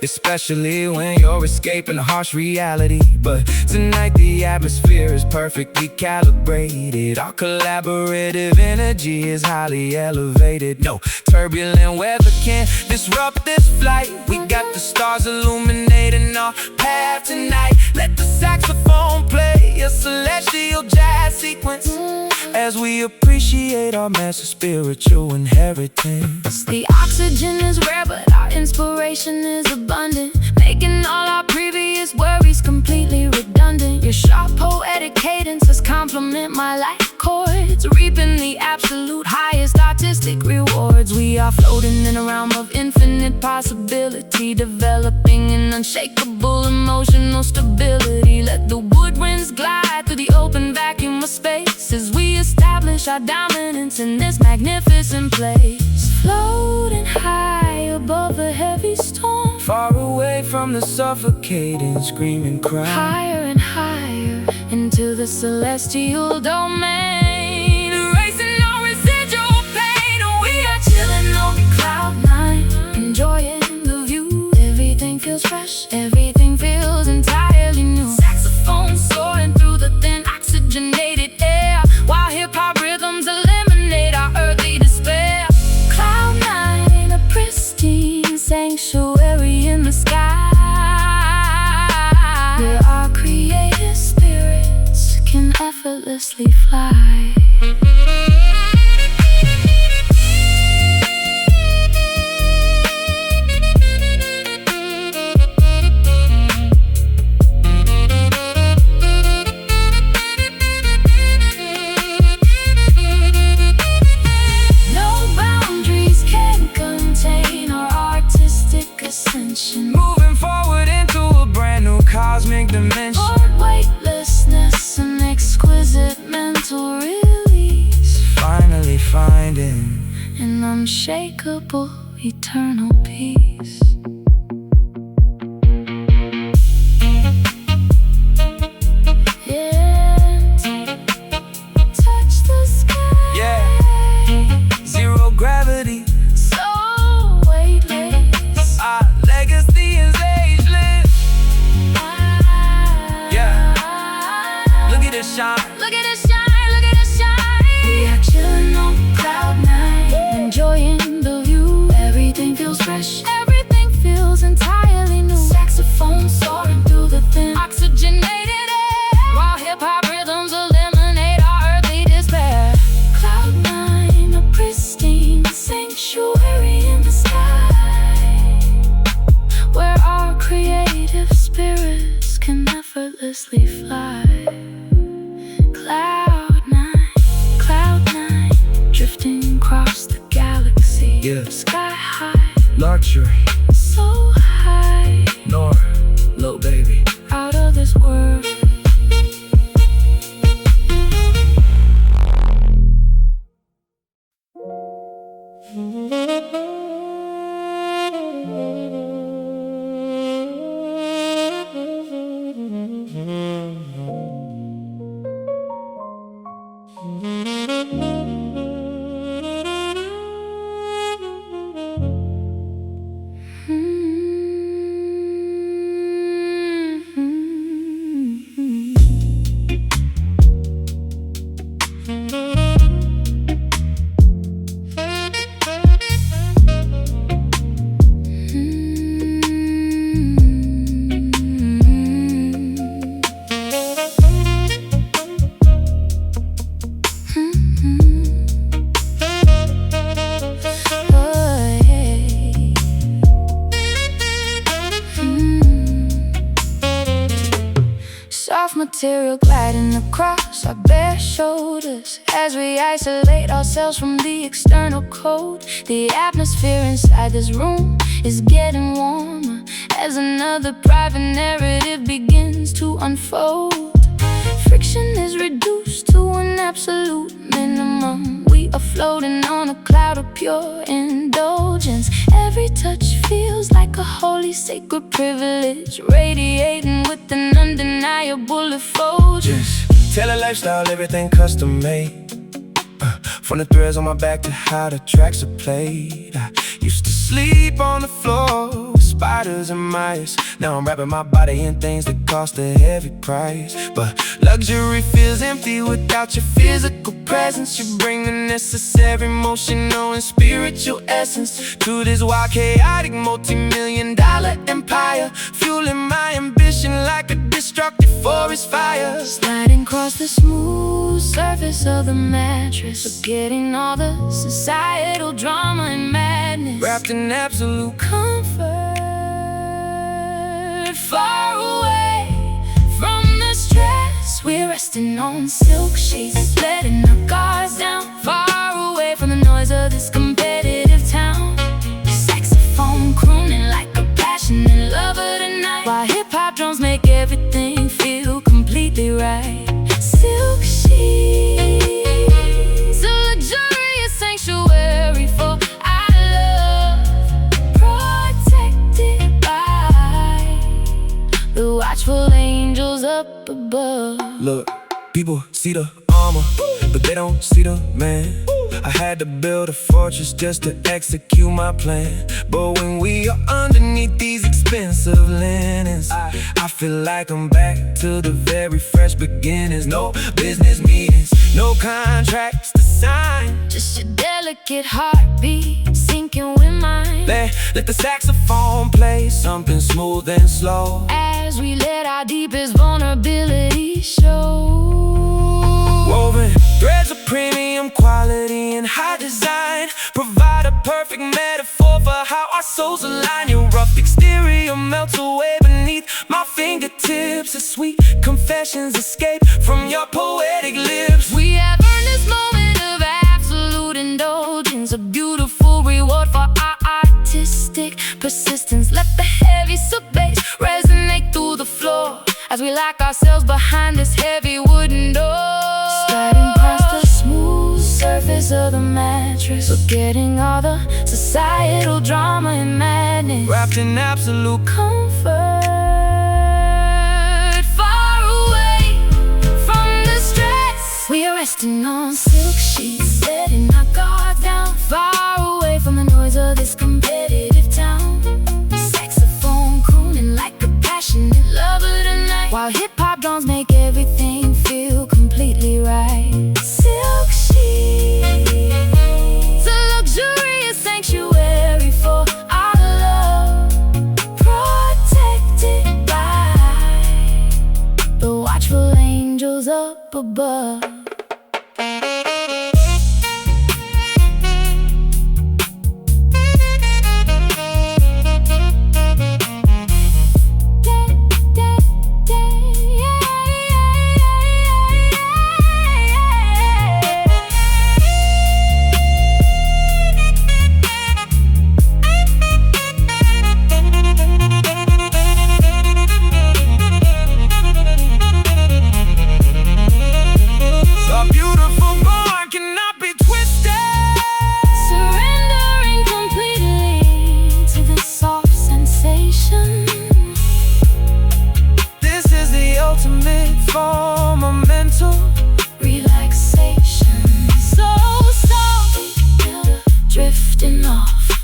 especially when you're escaping a harsh reality. But tonight the atmosphere is perfectly calibrated. Our collaborative energy is highly elevated. No turbulent weather can disrupt this flight. We got the stars illuminating our path tonight. Let the saxophone play a celestial jazz sequence as we appreciate our massive spiritual inheritance. The oxygen is rare, but our inspiration is abundant, making all our previous worries completely redundant. Your sharp poetic cadences complement my light chords, reaping the absolute highest artistic rewards. We are floating in a realm of infinite possibility, developing an unshakable emotional stability. Let the woodwinds glide through the open vacuum of space as we establish our dominance in this magnificent place. Floating high above the heavy storm, Far away from the suffocating, screaming, cry. higher and higher into the celestial domain, erasing all residual pain. We are chilling on cloud nine, enjoying the view. Everything feels fresh, everything feels entirely new. Saxophone soaring through the thin oxygenated air, while hip-hop rhythms eliminate our earthly despair. Cloud nine, a pristine sanctuary in the sky, where our creative spirits can effortlessly fly. No boundaries can contain our artistic ascension. Moving forward into a brand new cosmic dimension. Lord, weightlessness and exquisite mental release, Finally finding an unshakable eternal peace. Yeah, touch the sky. Yeah. Zero gravity. So weightless. Our legacy is ageless. Yeah. Look at this shine. Look at us shine, look at us shine. We are chilling on cloud nine, enjoying the view. Everything feels fresh, everything feels entirely new. Saxophone soaring through the thin oxygenated air, while hip-hop rhythms eliminate our earthly despair. Cloud nine, a pristine sanctuary in the sky, where our creative spirits can effortlessly fly. Cloud nine, drifting across the galaxy. Yeah. Sky high, Luxury. so high, Norah, little baby. out of this world. soft material gliding across our bare shoulders as we isolate ourselves from the external cold. The atmosphere inside this room is getting warmer as another private narrative begins to unfold. Friction is reduced to an absolute minimum. We are floating on a cloud of pure indulgence. Every touch feels like a holy sacred privilege, radiating with an undeniable effulgence. Tell a lifestyle, everything custom made. From the threads on my back to how the tracks are played. I used to sleep on the floor with spiders and mice. Now I'm wrapping my body in things that cost a heavy price. But luxury feels empty without your physical presence. You bring the necessary emotional and spiritual essence to this wild, chaotic, multi-million-dollar empire, fueling my ambition like a destructive forest fire. Sliding across the smooth surface of the mattress, forgetting all the societal drama and madness, wrapped in absolute comfort, far away from the stress. We're resting on silk sheets, letting our guards down, far away from the noise of this competitive town. Saxophone crooning like a passionate lover tonight, while hip-hop drums make everything feel completely right. Silk sheets, a luxurious sanctuary for our love, protected by the watchful angels up above. Look, people see the armor, but they don't see the man. I had to build a fortress just to execute my plan. But when we are underneath these expensive linens, I feel like I'm back to the very fresh beginnings. No business meetings, no contracts to sign, just your delicate heartbeat syncing with mine. Let the saxophone play something smooth and slow as we let our deepest vulnerability show. Woven threads of premium quality and high design provide a perfect metaphor for how our souls align. Your rough exterior melts away beneath my fingertips as sweet confessions escape from your poetic lips. We have earned this moment of absolute indulgence, a beautiful reward for our artistic persistence. Let the heavy sub-bass resonate through the floor as we lock ourselves behind this heavy wooden door. Sliding past the smooth surface of the mattress, forgetting all the societal drama and madness, wrapped in absolute comfort, far away from the stress. We are resting on silk sheets, letting our guard down, far away from the noise of this competitive town. Saxophone crooning like a passionate lover tonight, while hip-hop drums make everything feel completely right. Silk sheets, a luxurious sanctuary for our love, protected by the watchful angels up above.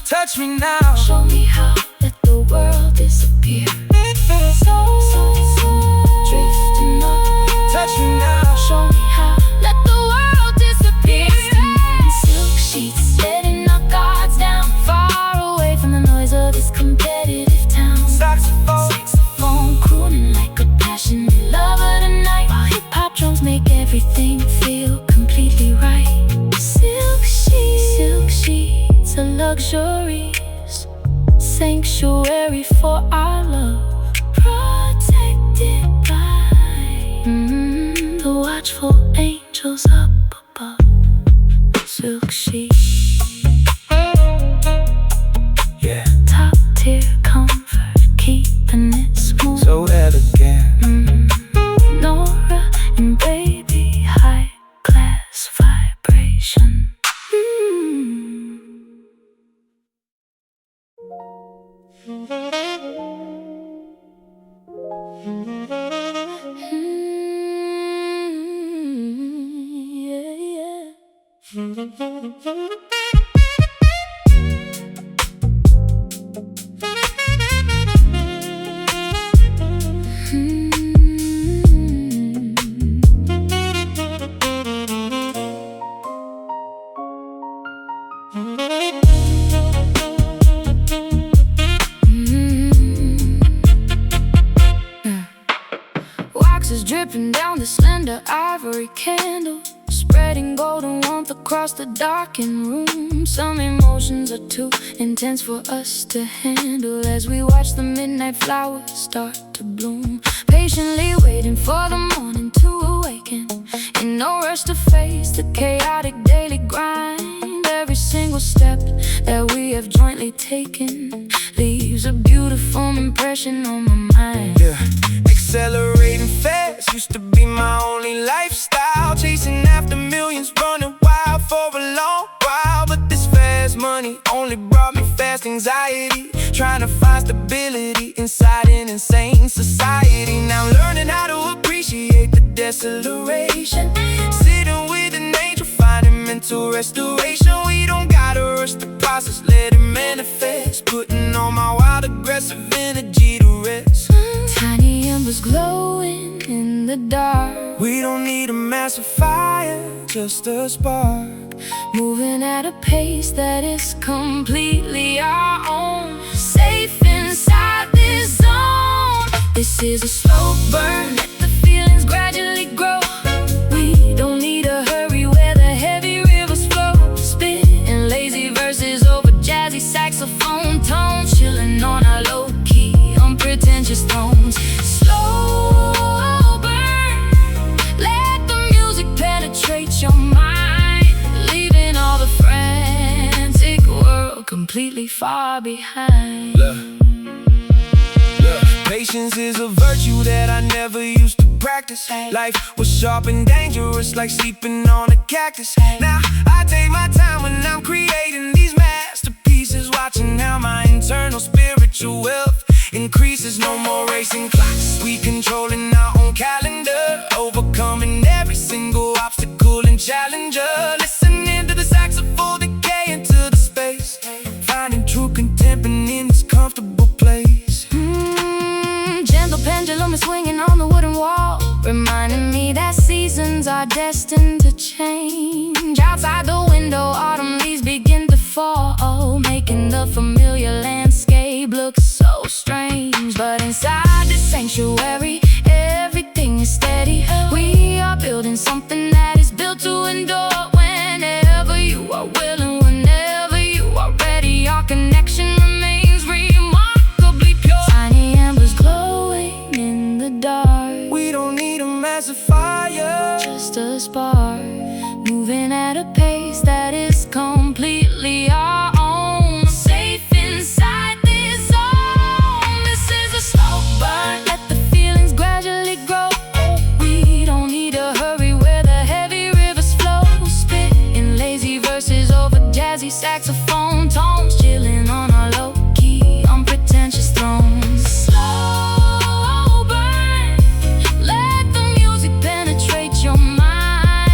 Touch me now, show me how, let the world disappear. Drifting off. Touch me now, show me how, let the world disappear. Silk sheets, letting our guards down, far away from the noise of this competitive town. Saxophone crooning like a passionate lover tonight, while hip-hop drums make everything feel completely right. Silk sheets, a luxurious sanctuary for our love, protected by Wax is dripping down the slender ivory candle, spreading golden warmth across the darkened room. Some emotions are too intense for us to handle as we watch the midnight flowers start to bloom. Patiently waiting for the morning to awaken, in no rush to face the chaotic daily grind. Every single step that we have jointly taken leaves a beautiful impression on my mind. Yeah, accelerating fast used to be my only lifestyle, chasing after millions, running wild for a long while. But this fast money only brought me fast anxiety, trying to find stability inside an insane society. Now I'm learning how to appreciate the deceleration, sitting with an angel, finding mental restoration. We don't gotta rush the process, let it manifest, putting all my wild aggressive energy to rest. Tiny embers glowing in the dark, We don't need a massive fire, just a spark, moving at a pace that is completely our own. Safe inside this zone. This is a slow burn, let the feelings gradually grow. We don't need a hurry where the heavy rivers flow, spitting lazy verses over jazzy saxophone tones, chilling on our low-key, unpretentious tones. Slow burn, let the music penetrate your mind, leaving all the frantic world completely far behind. Patience is a virtue that I never used to practice. Life was sharp and dangerous, like sleeping on a cactus. Now I take my time when I'm creating these masterpieces, watching how my internal spiritual wealth increases. No more racing clocks, we controlling our own calendar, overcoming every single obstacle and challenger. Listening to the saxophone decay into the space, finding true contentment in this comfortable place. Gentle pendulum is swinging on the wooden wall, reminding me that seasons are destined to change. Outside the window, autumn leaves begin to fall, making the familiar landscape look so strange. But inside this sanctuary, everything is steady. We are building something that is built to endure. Whenever you are willing, whenever you are ready, our connection remains remarkably pure. Tiny embers glowing in the dark, We don't need a massive fire, just a spark, moving at a pace that is completely our own. Safe inside this zone. This is a slow burn, let the feelings gradually grow. We don't need a hurry where the heavy rivers flow, spitting lazy verses over jazzy saxophone tones, chilling on our low-key, unpretentious thrones. Slow burn, let the music penetrate your mind,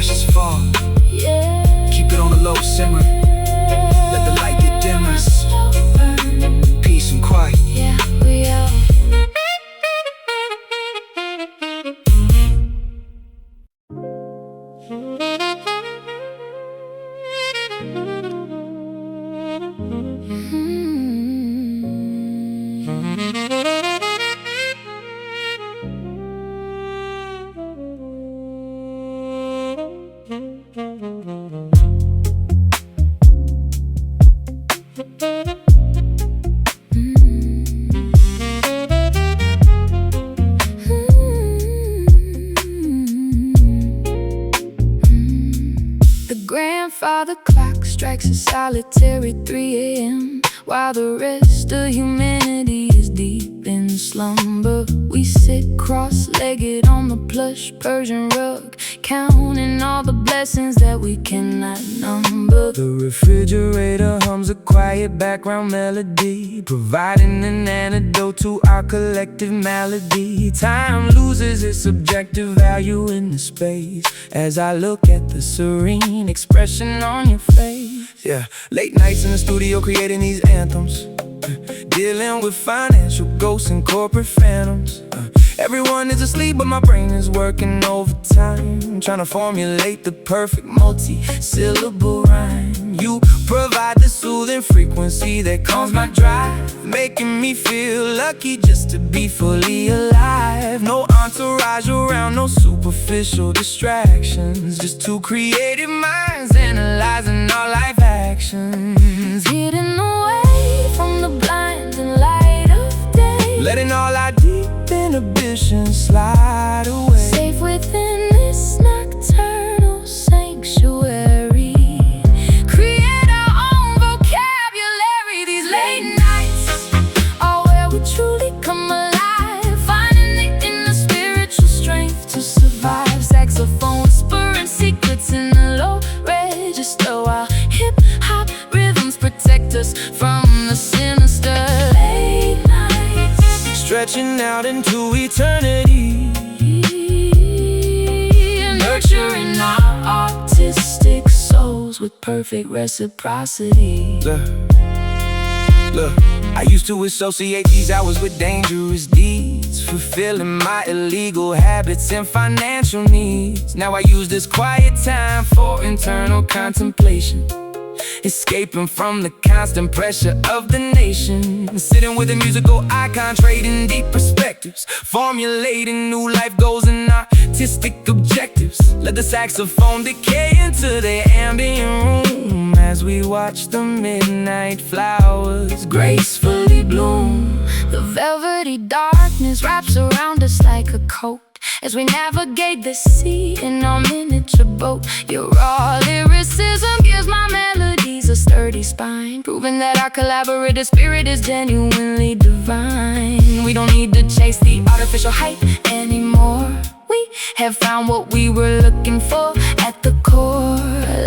ashes fall. Yeah. Keep it on the low simmer. Let the light get dimmer. Peace and quiet. Yeah, we are. The grandfather clock strikes a solitary 3 a.m. While the rest of humanity is deep in slumber. We sit cross-legged on the plush Persian rug, counting all the blessings that we cannot number. The refrigerator hums a quiet background melody, providing an antidote to our collective malady. Time loses its subjective value in the space as I look at the serene expression on your face. Yeah, late nights in the studio creating these anthems, dealing with financial ghosts and corporate phantoms. Everyone is asleep but my brain is working overtime, trying to formulate the perfect multi-syllable rhyme. You provide the soothing frequency that calms my drive, making me feel lucky just to be fully alive. No entourage around, no superficial distractions, just two creative minds analyzing our life actions. Hidden away from the blinding light of day, letting all our deep inhibitions slide away. safe within this nocturnal sanctuary. Create our own vocabulary. These late nights are where we truly come alive, finding the inner spiritual strength to survive. Saxophone whispering secrets in the low register, while hip-hop rhythms protect us from the sinister. Late nights Stretching out into eternity, nurturing our artistic souls with perfect reciprocity. Look, I used to associate these hours with dangerous deeds, fulfilling my illegal habits and financial needs. Now I use this quiet time for internal contemplation, escaping from the constant pressure of the nation. Sitting with a musical icon, trading deep perspectives, formulating new life goals and artistic objectives. Let the saxophone decay into the ambient room as we watch the midnight flowers gracefully bloom. The velvety darkness wraps around us like a coat as we navigate the sea in our miniature boat. Your raw lyricism gives my melodies a sturdy spine, proving that our collaborative spirit is genuinely divine. We don't need to chase the artificial hype anymore. We have found what we were looking for at the core.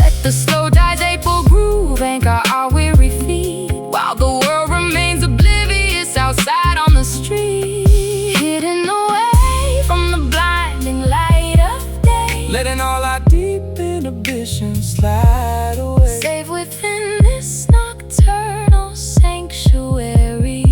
Let the slow dies April groove anchor our weary feet, while the world remains oblivious outside on the street. Hidden away from the blinding light of day, Letting all our deep inhibitions slide away. safe within this nocturnal sanctuary.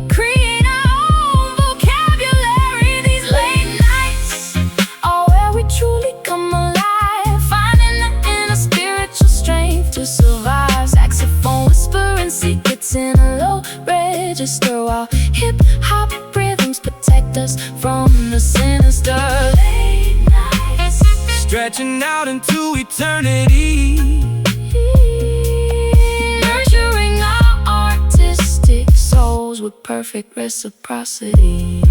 Create our own vocabulary. These late nights are where we truly come alive, finding the inner spiritual strength to survive. Saxophone whispering secrets in a low register, while hip-hop rhythms protect us from the sinister. Late nights Stretching out into eternity, nurturing our artistic souls with perfect reciprocity.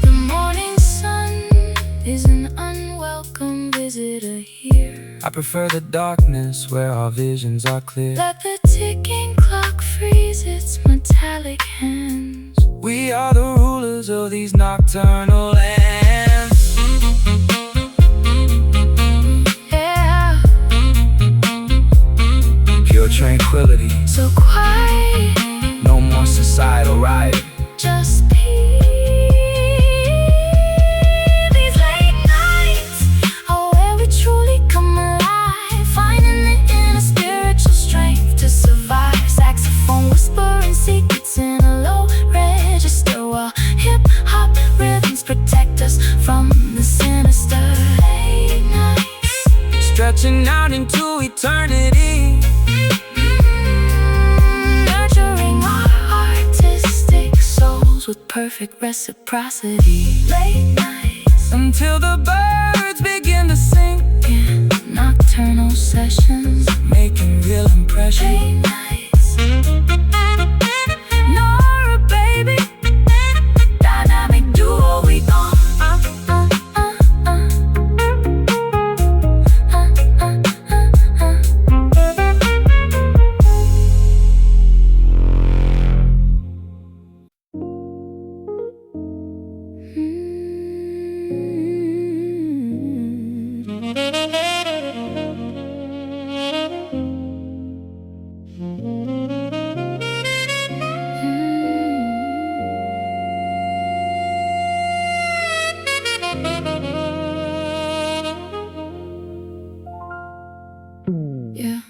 The morning sun is an unwelcome visitor here. I prefer the darkness where our visions are clear. Let the ticking clock freeze its metallic hands. We are the rulers of these nocturnal lands. perfect reciprocity. Late nights until the birds begin to sing. Yeah, nocturnal sessions making real impression. Late nights Norah, baby, dynamic duo we on. Yeah.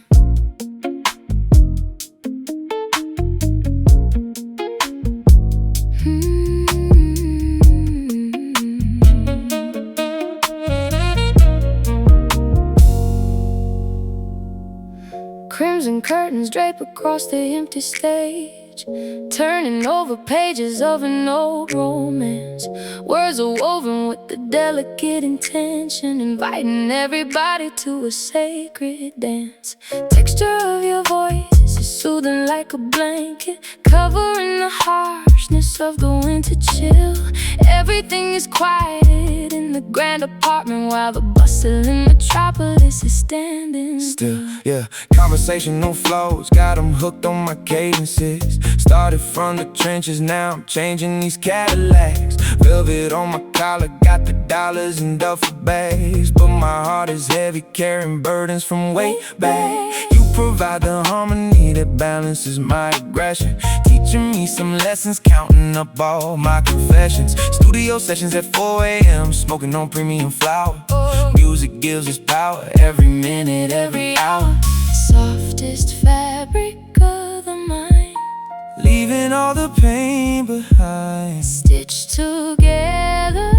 Crimson curtains drape across the empty stage, turning over pages of an old romance. Words are woven with the delicate intention, inviting everybody to a sacred dance. Texture of your voice is soothing like a blanket, covering the harshness of the winter chill. Everything is quieted in the grand apartment, while the bustling metropolis is standing still. Yeah, conversational flows got them hooked on my cadences. Started from the trenches, now I'm changing these Cadillacs. Velvet on my collar, got the dollars in duffel bags, but my heart is heavy, carrying burdens from way back. You provide the harmony that balances my aggression, teaching me some lessons, counting up all my confessions. Studio sessions at 4 a.m., smoking on premium flower. Music gives us power, every minute, every hour. Softest fabric of the mind, leaving all the pain behind, stitched together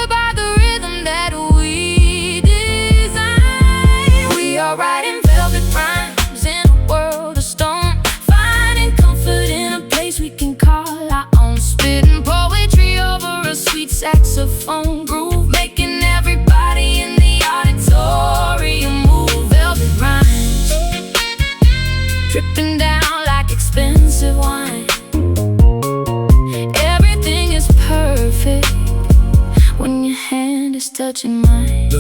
by the rhythm that we design. We are writing velvet rhymes in a world of stone, finding comfort in a place we can call our own. Spitting poetry over a sweet saxophone groove, making everybody in the auditorium move. Velvet rhymes dripping down like expensive wine. Everything is perfect when your hand is touching mine.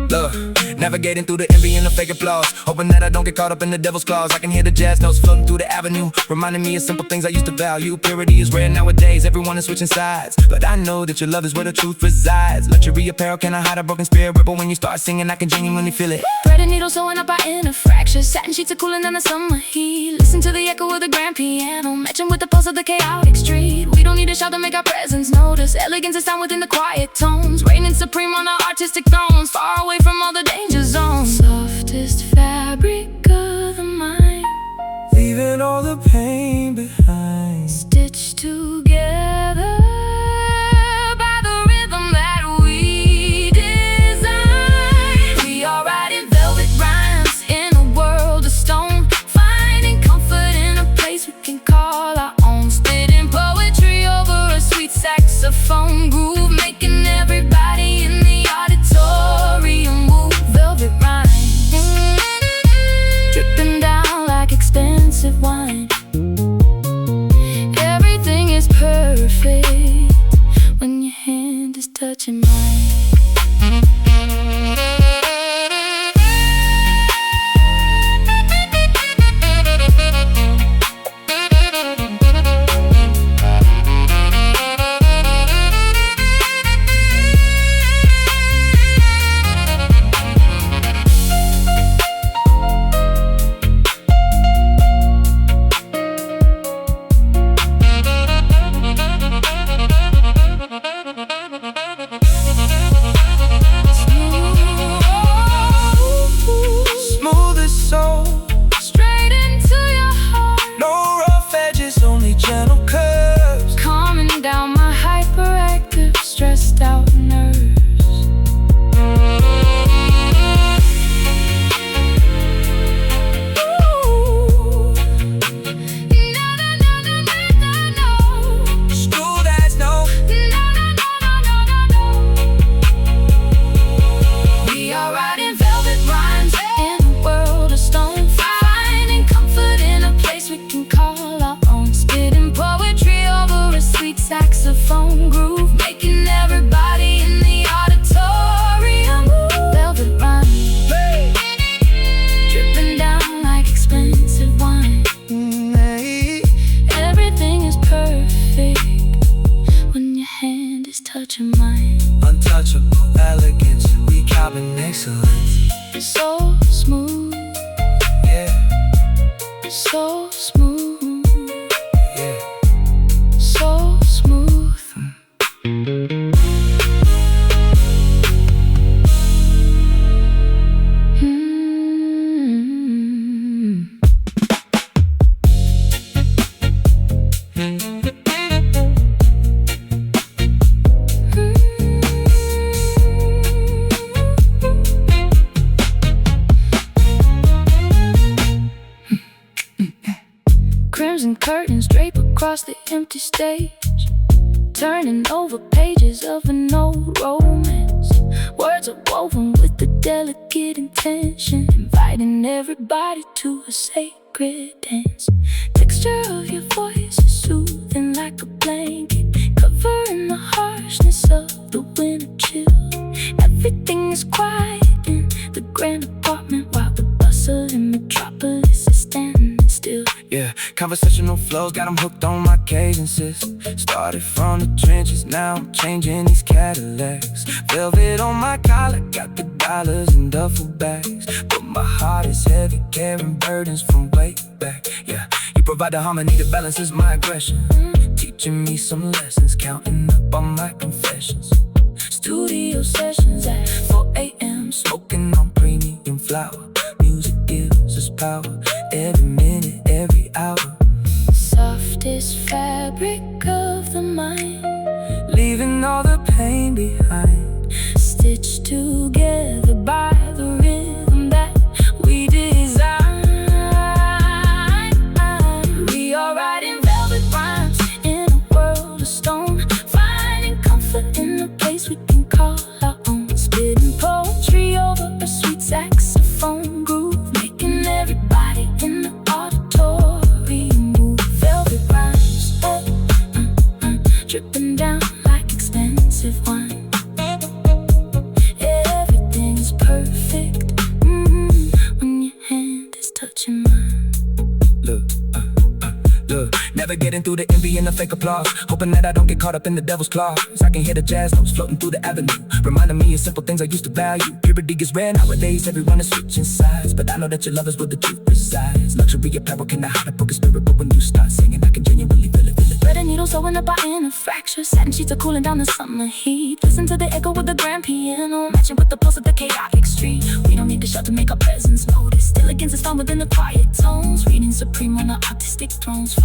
Look, navigating through the envy and the fake applause, hoping that I don't get caught up in the devil's claws. I can hear the jazz notes floating through the avenue, reminding me of simple things I used to value. Purity is rare nowadays, everyone is switching sides, but I know that your love is where the truth resides. Luxury apparel cannot hide a broken spirit, but when you start singing I can genuinely feel it. Thread and needle sewing up our inner fractures, satin sheets are cooling down the summer heat. Listen to the echo of the grand piano, matching with the pulse of the chaotic street. We don't need a shout to make our presence notice, elegance is found within the quiet tones, reigning supreme on our artistic thrones, far away from all the danger zones. Softest fabric of the mind, leaving all the pain behind, stitched together by the rhythm that we design. We are writing velvet rhymes in a world of stone, finding comfort in a place we can call our own. Spitting poetry over a sweet saxophone groove, making everybody in the auditorium move. Velvet rhymes dripping down like expensive wine. Everything is perfect when your hand is touching mine. Smooth touching mine. Untouchable elegance, recapping excellence. So smooth, Yeah, so smooth, yeah. so smooth. Crimson curtains drape across the empty stage, turning over pages of an old romance. Words are woven with the delicate intention, inviting everybody to a sacred dance. Texture of your voice is soothing like a blanket, covering the harshness of the winter chill. Everything is quiet in the grand apartment, while the bustle in Metropolis is standing still. Yeah, conversational flows got them hooked on my cadences. Started from the trenches, now I'm changing these Cadillacs. Velvet on my collar, got the dollars in duffel bags. But my heart is heavy, carrying burdens from way back. Yeah, you provide the harmony that balances my aggression, teaching me some lessons, counting up on my confessions. Studio sessions at 4 a.m., smoking on premium flower. Music gives us power, every minute, every hour. Softest fabric of the mind, Leaving all the pain behind. stitched together by the rhythm that we design. We are writing velvet rhymes in a world of stone, finding comfort in a place we can call our own. Spitting poetry over a sweet saxophone groove, making everybody in the auditorium move. Velvet rhymes, dripping down like expensive wine. Everything's perfect when your hand is touching mine. Look, look, navigating through the envy and the fake applause, hoping that I don't get caught up in the devil's claws. I can hear the jazz notes floating through the avenue, reminding me of simple things I used to value. Purity is rare nowadays, everyone is switching sides, but I know that your love is where the truth resides. Luxury apparel cannot hide a broken spirit, but when you start singing, I can genuinely feel it. Thread and needle sewing up our inner fracture, satin sheets are cooling down the summer heat. Listen to the echo with the grand piano, matching with the pulse of the chaotic street. We don't need to shout to make our presence noticed. Elegance is found within the quiet tones, reigning supreme on the artistic thrones.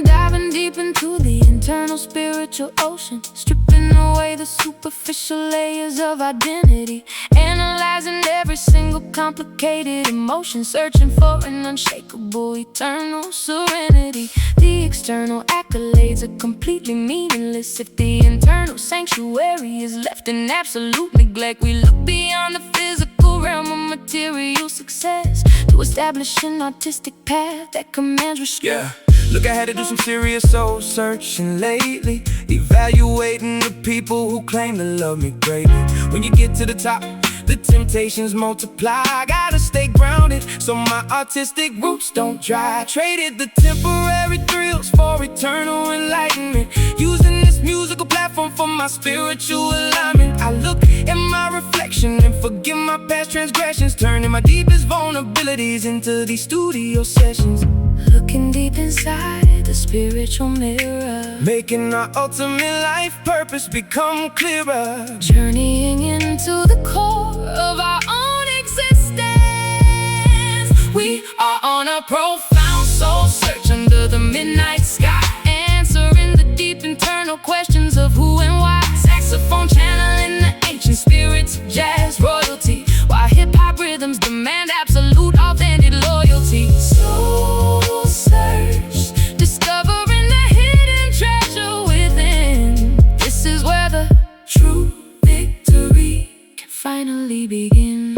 Diving deep into the internal spiritual ocean, stripping away the superficial layers of identity, analyzing every single complicated emotion, searching for an unshakable eternal serenity. The external accolades are completely meaningless if the internal sanctuary is left in absolute neglect. We look beyond the physical realm of material success to establish an artistic path that commands respect. Yeah, look, I had to do some serious soul searching lately, evaluating the people who claim to love me greatly. When you get to the top, the temptations multiply. I gotta stay grounded so my artistic roots don't dry. Traded the temporary thrills for eternal enlightenment, using this musical platform for my spiritual alignment. I look at my reflection and forgive my past transgressions, turning my deepest vulnerabilities into these studio sessions. Looking deep inside the spiritual mirror, Making our ultimate life purpose become clearer. journeying into the core of our own existence. We are on a profound soul search under the midnight sky, answering the deep internal questions of who and why. Saxophone channeling the ancient spirits of jazz royalty, while hip-hop rhythms demand absolute authentic loyalty. Soul search, discovering the hidden treasure within. This is where the true victory can finally begin.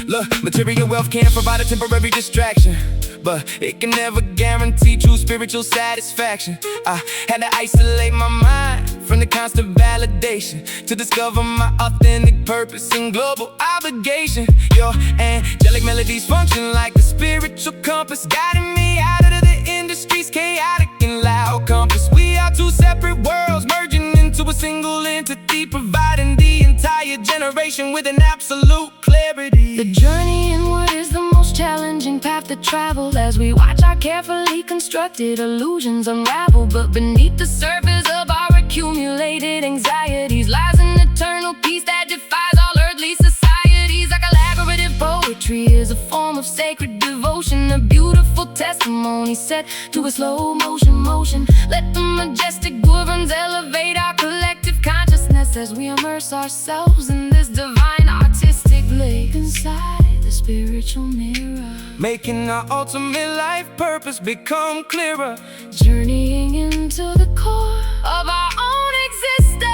Look, material wealth can provide a temporary distraction, but it can never guarantee true spiritual satisfaction. I had to isolate my mind from the constant validation to discover my authentic purpose and global obligation. Your angelic melodies function like a spiritual compass, guiding me out of the industry's chaotic and loud compass. We are two separate worlds merging into a single entity, providing the entire generation with an absolute clarity. The journey inward is the most challenging path to travel, as we watch our carefully constructed illusions unravel. But beneath the surface of our accumulated anxieties lies an eternal peace that defies all earthly societies. Our collaborative poetry is a form of sacred devotion, a beautiful testimony set to a slow motion. Let the majestic words elevate our collective consciousness as we immerse ourselves in this divine artistic lake inside the spiritual mirror, making our ultimate life purpose become clearer, journeying into the core of our own existence.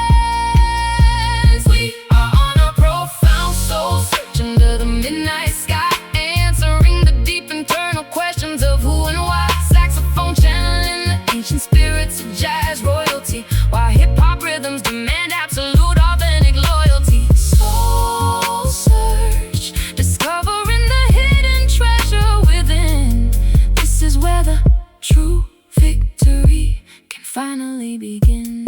We are on a profound soul search under the midnight sky, answering the deep internal questions of who and why. Saxophone channeling the ancient spirits of jazz royalty, while hip-hop rhythms demand absolute authentic loyalty. Soul search, discovering the hidden treasure within. This is where the true victory can finally begin.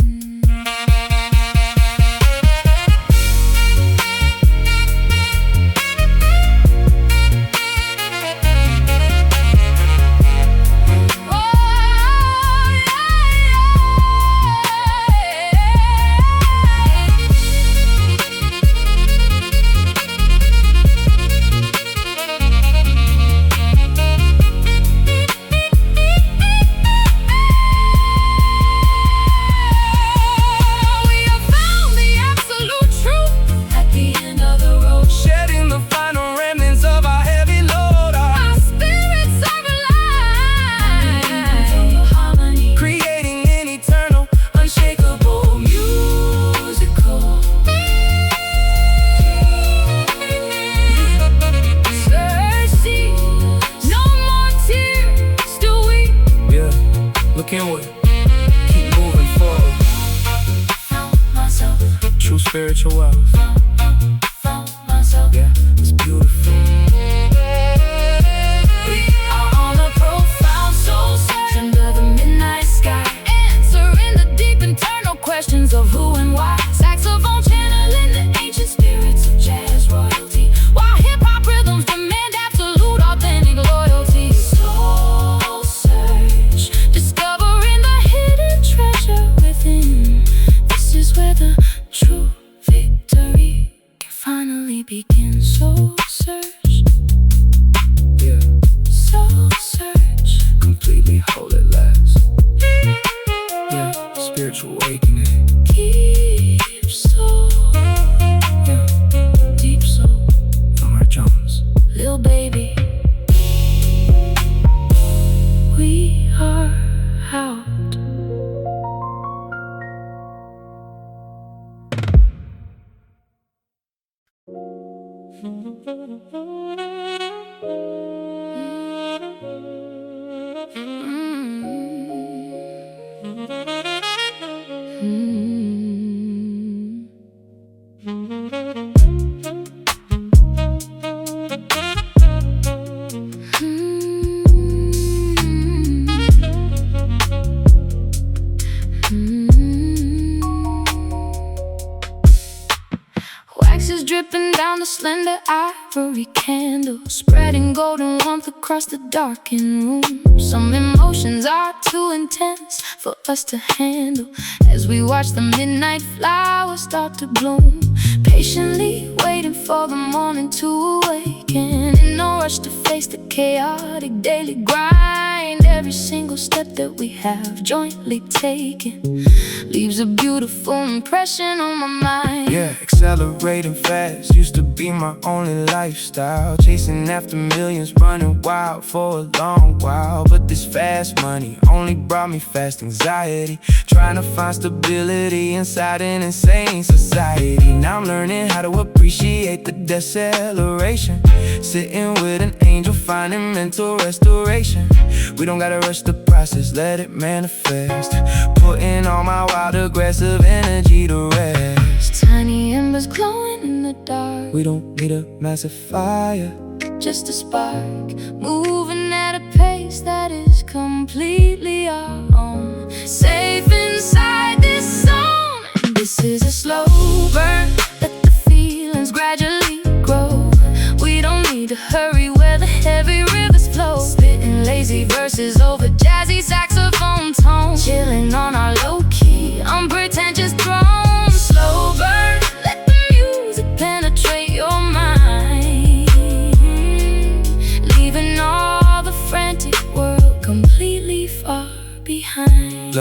Keep moving forward. True spiritual wealth. Yeah, it's beautiful. We are on a profound soul search under the midnight sky, answering the deep internal questions of who and why. Saxophone channeling the ancient spirits of jazz royalty, while hip-hop rhythms demand absolute authentic loyalty. Soul search, discovering the hidden treasure within. This is where the true victory can finally begin. Soul search, yeah, soul search, completely whole at last. Yeah, spiritual awakening. deep soul, Yeah, deep soul, Norah Jones. little baby. We are out. Wax is dripping down the slender ivory candle, spreading golden warmth across the darkened room. Some emotions are too intense for us to handle as we watch the midnight flowers start to bloom. patiently waiting for the morning to awaken. In no rush to face the chaotic daily grind. Every single step that we have jointly taken leaves a beautiful impression on my mind. Yeah, accelerating fast used to be my only lifestyle. Chasing after millions, running wild for a long while. But this fast money only brought me fast anxiety. Trying to find stability inside an insane society. Now I'm learning how to appreciate the deceleration. Sitting with an angel, finding mental restoration. We don't gotta rush the process, let it manifest. Putting all my wild aggressive energy to rest. Tiny embers glowing in the dark. We don't need a massive fire, just a spark, moving at a pace that is completely our own. Safe inside this zone. This is a slow burn, let the feelings gradually grow. We don't need to hurry where the heavy rivers flow. Spitting lazy verses over jazzy saxophone tones. Chilling on our low-key, unpretentious throne. Slow burn, let the music penetrate your mind. Leaving all the frantic world completely far behind.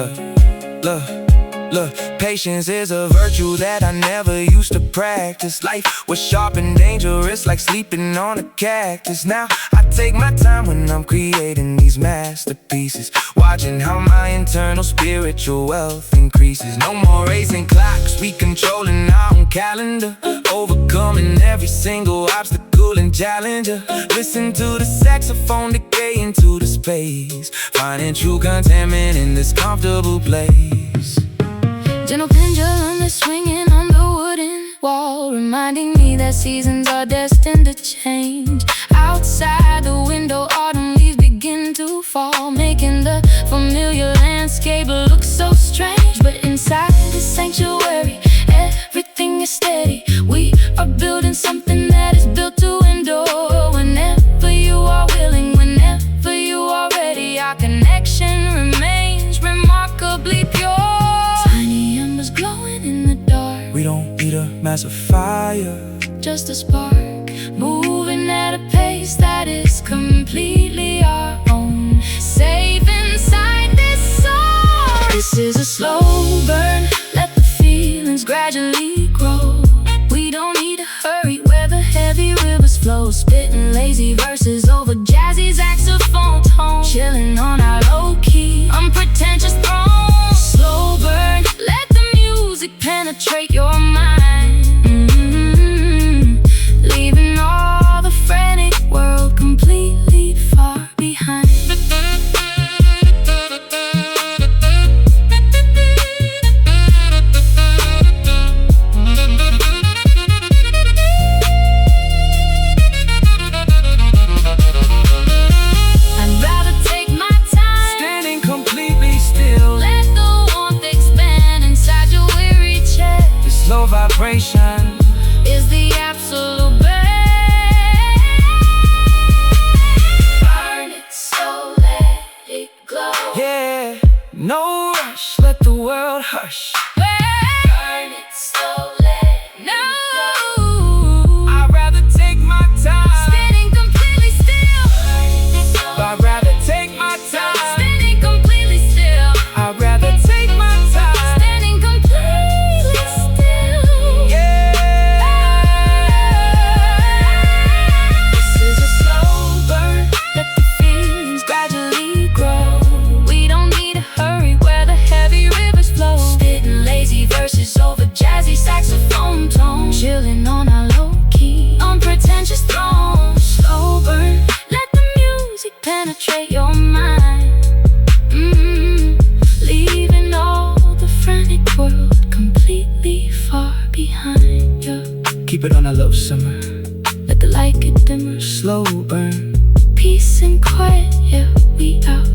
Look, patience is a virtue that I never used to practice. Life was sharp and dangerous, like sleeping on a cactus. Now I take my time when I'm creating these masterpieces, watching how my internal spiritual wealth increases. No more racing clocks, we controlling our own calendar. Overcoming every single obstacle and challenger. Listen to the saxophone decay into the space, finding true contentment in this comfortable place. Gentle pendulum is swinging on the wooden wall, reminding me that seasons are destined to change. Outside the window, autumn leaves begin to fall, making the familiar landscape look so strange. But inside this sanctuary, everything is steady. We are building something that is built to endure. Whenever you are willing, whenever you are ready, our connection remains remarkably pure. Glowing in the dark. We don't need a massive fire, just a spark, moving at a pace that is completely our own. Safe inside this song. This is a slow burn, let the feelings gradually grow. We don't need to hurry where the heavy rivers flow. Spitting lazy verses over jazzy saxophone tones. Chilling on our low-key, unpretentious throne. Slow burn, let music penetrate your mind. Leaving all the frantic world completely far behind. I'd rather take my time, standing completely still. Let the warmth expand inside your low vibration is the absolute best. Burn it so let it glow. Yeah, no rush, let the world hush. Burn it so let it go. I'd rather take my time, standing completely still. I'd rather take my time, standing completely still. I'd rather take my time, standing completely still. This is a slow burn, let the feelings gradually grow. We don't need to hurry where the heavy rivers flow. Spitting lazy verses over jazzy saxophone tones. Chilling on our low-key, unpretentious throne. Slow burn, let the music penetrate your mind. Leaving all the frantic world completely far behind you. Keep it on a low simmer, let the light get dimmer. slow burn. Peace and quiet, yeah, we out.